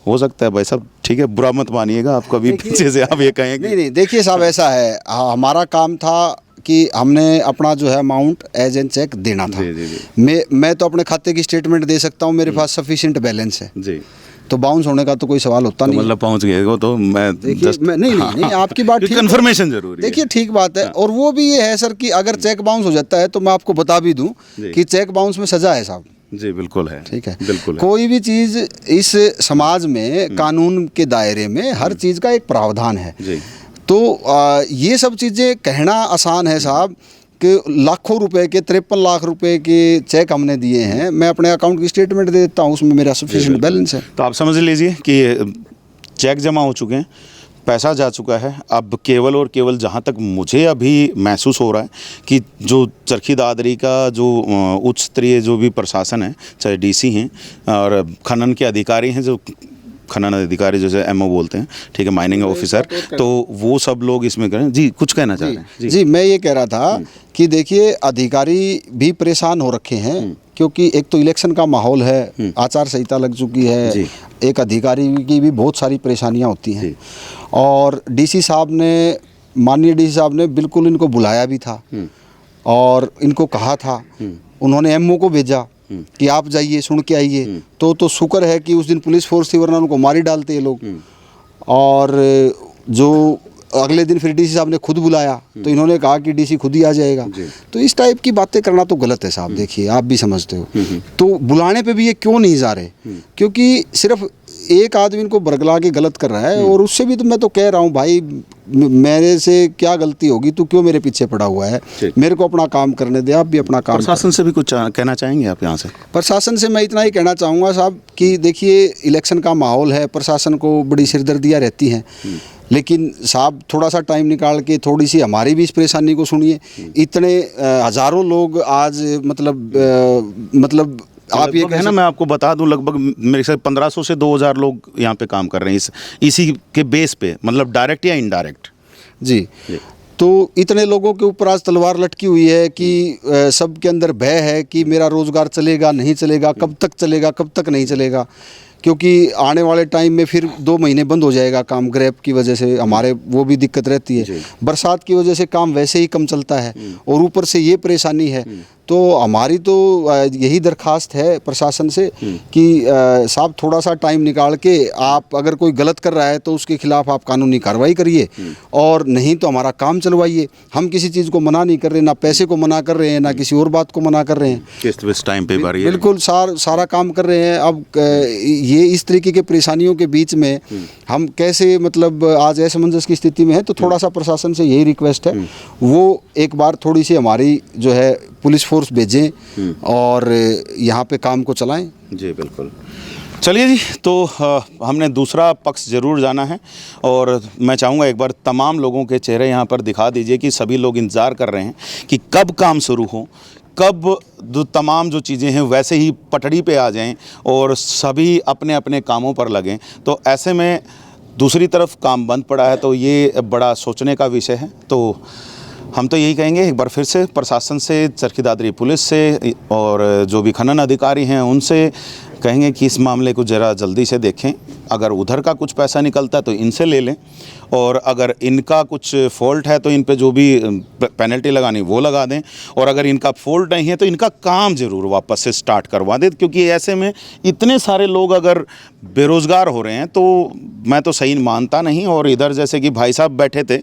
हो सकता है भाई साहब, ठीक है, बुरा मत मानिएगा, आप कभी पीछे से आप ये कहेंगे। नहीं, देखिए साहब ऐसा है, हमारा काम था कि हमने अपना जो है अमाउंट एज एन चेक देना था। मैं तो अपने खाते की स्टेटमेंट दे सकता हूँ, मेरे पास सफिशिएंट बैलेंस है जी, तो बाउंस होने का तो कोई सवाल होता नहीं। मतलब पहुंच गए हो तो मैं नहीं, आपकी बात ठीक, कंफर्मेशन जरूरी है। देखिए ठीक बात है, और वो भी ये है सर कि अगर चेक बाउंस हो जाता है तो मैं आपको बता भी दूं कि चेक बाउंस में सजा है साहब। जी बिल्कुल है, ठीक है, बिल्कुल है। कोई भी चीज़ इस समाज में कानून के दायरे में हर चीज़ का एक प्रावधान है जी। तो ये सब चीज़ें कहना आसान है साहब कि लाखों रुपए के 53 लाख रुपए के चेक हमने दिए हैं, मैं अपने अकाउंट की स्टेटमेंट दे देता हूँ, उसमें मेरा सफिशिएंट बैलेंस है। तो आप समझ लीजिए कि चेक जमा हो चुके हैं, पैसा जा चुका है। अब केवल और केवल जहाँ तक मुझे अभी महसूस हो रहा है कि जो चरखी दादरी का जो उच्च स्तरीय जो भी प्रशासन है, चाहे डीसी हैं और खनन के अधिकारी हैं, जो खनन अधिकारी जैसे एमओ बोलते हैं, ठीक है, माइनिंग ऑफिसर, तो वो सब लोग इसमें करें। जी कुछ कहना चाह रहे हैं? जी, मैं ये कह रहा था कि देखिए अधिकारी भी परेशान हो रखे हैं, क्योंकि एक तो इलेक्शन का माहौल है, आचार संहिता लग चुकी है, एक अधिकारी की भी बहुत सारी परेशानियां होती हैं, और डीसी साहब ने, माननीय डीसी साहब ने बिल्कुल इनको बुलाया भी था और इनको कहा था, उन्होंने एमओ को भेजा कि आप जाइए सुन के आइए, तो शुक्र है कि उस दिन पुलिस फोर्स थी, वरना उनको मार ही डालते ये लोग। और जो अगले दिन फिर डीसी साहब ने खुद बुलाया तो इन्होंने कहा कि डीसी खुद ही आ जाएगा। तो इस टाइप की बातें करना तो गलत है साहब, देखिए आप भी समझते हो। तो बुलाने पे भी ये क्यों नहीं जा रहे, क्योंकि सिर्फ एक आदमी को बरगला के गलत कर रहा है, और उससे भी तो मैं तो कह रहा हूँ भाई मेरे से क्या गलती होगी, तू क्यों मेरे पीछे पड़ा हुआ है, मेरे को अपना काम करने दे, आप भी अपना काम। प्रशासन से भी कुछ कहना चाहेंगे आप यहाँ से? प्रशासन से मैं इतना ही कहना चाहूँगा साहब कि देखिए इलेक्शन का माहौल है, प्रशासन को बड़ी सिरदर्दियाँ रहती हैं, लेकिन साहब थोड़ा सा टाइम निकाल के थोड़ी सी हमारी भी इस परेशानी को सुनिए। इतने हज़ारों लोग आज मतलब आप ये कहना, मैं आपको बता दूं लगभग मेरे से 1500 से 2000 लोग यहाँ पे काम कर रहे हैं इसी के बेस पे, मतलब डायरेक्ट या इनडायरेक्ट जी। तो इतने लोगों के ऊपर आज तलवार लटकी हुई है कि सबके अंदर भय है कि मेरा रोज़गार चलेगा नहीं चलेगा, कब तक चलेगा कब तक नहीं चलेगा, क्योंकि आने वाले टाइम में फिर 2 महीने बंद हो जाएगा काम, ग्रैप की वजह से हमारे वो भी दिक्कत रहती है। बरसात की वजह से काम वैसे ही कम चलता है और ऊपर से ये परेशानी है। तो हमारी तो यही दरखास्त है प्रशासन से कि साहब थोड़ा सा टाइम निकाल के आप अगर कोई गलत कर रहा है तो उसके खिलाफ आप कानूनी कार्रवाई करिए और नहीं तो हमारा काम चलवाइए। हम किसी चीज़ को मना नहीं कर रहे, ना पैसे को मना कर रहे हैं, ना किसी और बात को मना कर रहे हैं। किस्त विस्त टाइम पे भरिए। बिल्कुल सारा काम कर रहे हैं। अब ये इस तरीके के परेशानियों के बीच में हम कैसे मतलब आज असमंजस की स्थिति में है। तो थोड़ा सा प्रशासन से यही रिक्वेस्ट है, वो एक बार थोड़ी सी हमारी जो है पुलिस फोर्स भेजें और यहाँ पे काम को चलाएं। जी बिल्कुल। चलिए जी, तो हमने दूसरा पक्ष ज़रूर जाना है और मैं चाहूँगा एक बार तमाम लोगों के चेहरे यहाँ पर दिखा दीजिए कि सभी लोग इंतज़ार कर रहे हैं कि कब काम शुरू हो, कब तमाम जो चीज़ें हैं वैसे ही पटड़ी पे आ जाएं और सभी अपने अपने कामों पर लगें। तो ऐसे में दूसरी तरफ काम बंद पड़ा है, तो ये बड़ा सोचने का विषय है। तो हम तो यही कहेंगे एक बार फिर से प्रशासन से, चरखी दादरी पुलिस से और जो भी खनन अधिकारी हैं उनसे कहेंगे कि इस मामले को ज़रा जल्दी से देखें। अगर उधर का कुछ पैसा निकलता है तो इनसे ले लें और अगर इनका कुछ फ़ॉल्ट है तो इन पे जो भी पेनल्टी लगानी वो लगा दें और अगर इनका फ़ॉल्ट नहीं है तो इनका काम ज़रूर वापस से स्टार्ट करवा दें। क्योंकि ऐसे में इतने सारे लोग अगर बेरोज़गार हो रहे हैं तो मैं तो सही मानता नहीं। और इधर जैसे कि भाई साहब बैठे थे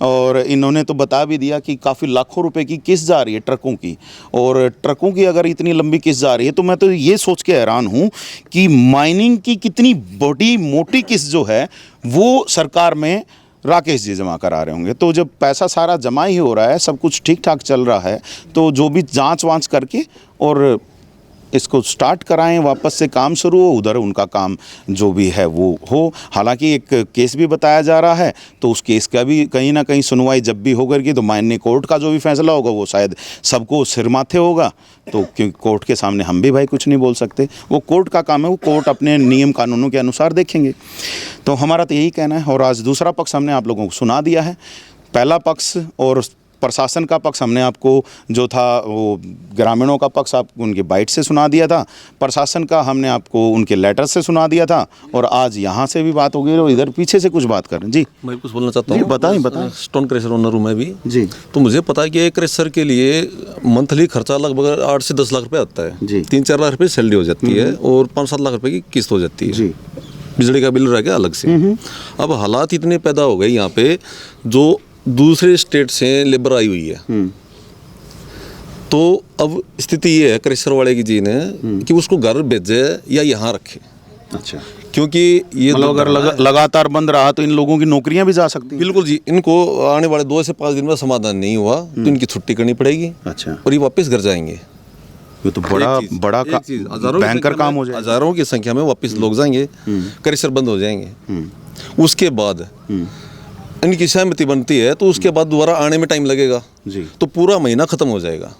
और इन्होंने तो बता भी दिया कि काफ़ी लाखों रुपए की किस्त जा रही है ट्रकों की, और ट्रकों की अगर इतनी लंबी किस्त जा रही है तो मैं तो ये सोच के हैरान हूँ कि माइनिंग की कितनी बड़ी मोटी किस्त जो है वो सरकार में राकेश जी जमा करा रहे होंगे। तो जब पैसा सारा जमा ही हो रहा है, सब कुछ ठीक ठाक चल रहा है, तो जो भी जांच वांच करके और इसको स्टार्ट कराएं, वापस से काम शुरू हो, उधर उनका काम जो भी है वो हो। हालांकि एक केस भी बताया जा रहा है, तो उस केस का भी कहीं ना कहीं सुनवाई जब भी होगी तो माननीय कोर्ट का जो भी फैसला होगा वो शायद सबको सिर माथे होगा। तो क्योंकि कोर्ट के सामने हम भी भाई कुछ नहीं बोल सकते, वो कोर्ट का काम है, वो कोर्ट अपने नियम कानूनों के अनुसार देखेंगे। तो हमारा तो यही कहना है। और आज दूसरा पक्ष हमने आप लोगों को सुना दिया है। पहला पक्ष और प्रशासन का पक्ष हमने आपको जो था वो ग्रामीणों का पक्ष आप उनके बाइट से सुना दिया था, प्रशासन का हमने आपको उनके लेटर से सुना दिया था, और आज यहाँ से भी बात हो गई और इधर पीछे से कुछ बात करें। जी मैं कुछ बोलना चाहता हूँ। बताएं। स्टोन क्रेशर ओनर हूँ मैं भी जी। तो मुझे पता है कि एक क्रेशर के लिए मंथली खर्चा लगभग 8 से 10 लाख रुपये आता है जी। 3-4 लाख रुपये सैलरी हो जाती है और 5-7 लाख रुपये की किस्त हो जाती है जी। बिजली का बिल रह गया अलग से। अब हालात इतने पैदा हो गए यहाँ पे, जो दूसरे स्टेट से लेबर आई हुई है, तो अब स्थिति ये है क्रेशर वाले की जी ने कि उसको घर भेजे या यहाँ रखे। अच्छा, क्योंकि ये मतलब अगर लगातार बंद रहा तो इन लोगों की नौकरियां भी जा सकती हैं। बिल्कुल जी, इनको आने वाले 2 से 5 दिन में समाधान नहीं हुआ तो इनकी छुट्टी करनी पड़ेगी। अच्छा, और ये वापस घर जाएंगे। ये तो बड़ा भयंकर काम हो जाएगा। हजारों की संख्या में वापस लोग जाएंगे, क्रेशर बंद हो जाएंगे। उसके बाद इनकी सहमति बनती है तो उसके बाद दोबारा आने में टाइम लगेगा जी। तो पूरा महीना खत्म हो जाएगा।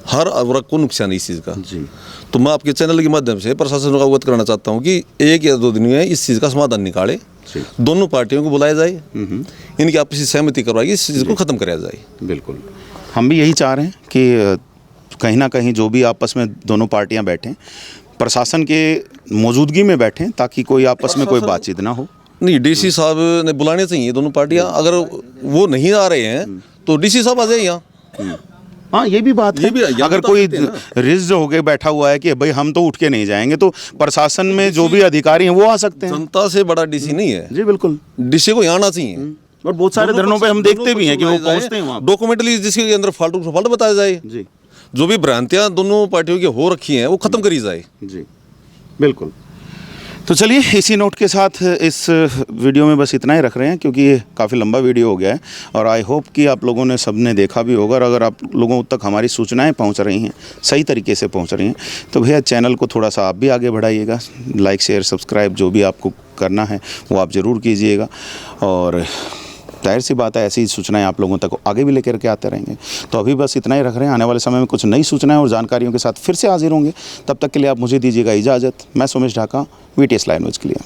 हर वर्ग को नुकसान है इस चीज़ का जी। तो मैं आपके चैनल के माध्यम से प्रशासन को अवगत कराना चाहता हूँ कि 1 या 2 दिन में इस चीज़ का समाधान निकाले, दोनों पार्टियों को बुलाया जाए, इनकी आपसी सहमति करवाई, इस चीज़ को खत्म कराया जाए। बिल्कुल, हम भी यही चाह रहे हैं कि कहीं ना कहीं जो भी आपस में दोनों पार्टियां बैठें, प्रशासन के मौजूदगी में बैठें, ताकि कोई आपस में कोई बातचीत ना हो। नहीं, डीसी साहब ने बुलाने चाहिए दोनों पार्टियां। अगर वो नहीं आ रहे हैं तो डीसी साहब आ जाए यहाँ। हाँ, ये भी बात है। अगर कोई रिज्ड होके बैठा हुआ है कि भाई हम तो उठ के नहीं जाएंगे, तो प्रशासन में जो भी अधिकारी हैं वो आ सकते हैं। जनता से बड़ा डीसी नहीं है जी। बिल्कुल, डीसी को यहाँ आना चाहिए। और बहुत सारे धरनों पे हम देखते भी हैं कि वो पहुंचते हैं वहाँ। डॉक्यूमेंटली जिसके अंदर फाल्ट बताया जाए जी। जो भी भ्रांतियां दोनों पार्टियों की हो रखी हैं वो खत्म करी जाए जी। बिल्कुल। तो चलिए, इसी नोट के साथ इस वीडियो में बस इतना ही रख रहे हैं, क्योंकि ये काफ़ी लंबा वीडियो हो गया है और आई होप कि आप लोगों ने सबने देखा भी होगा। और अगर आप लोगों तक हमारी सूचनाएं पहुंच रही हैं, सही तरीके से पहुंच रही हैं, तो भैया चैनल को थोड़ा सा आप भी आगे बढ़ाइएगा। लाइक, शेयर, सब्सक्राइब जो भी आपको करना है वो आप ज़रूर कीजिएगा। और जाहिर सी बात है, ऐसी सूचनाएं आप लोगों तक आगे भी लेकर के आते रहेंगे। तो अभी बस इतना ही रख रहे हैं। आने वाले समय में कुछ नई सूचनाएं और जानकारियों के साथ फिर से हाजिर होंगे। तब तक के लिए आप मुझे दीजिएगा इजाज़त। मैं Sumesh Dhaka, VTS live news के लिए।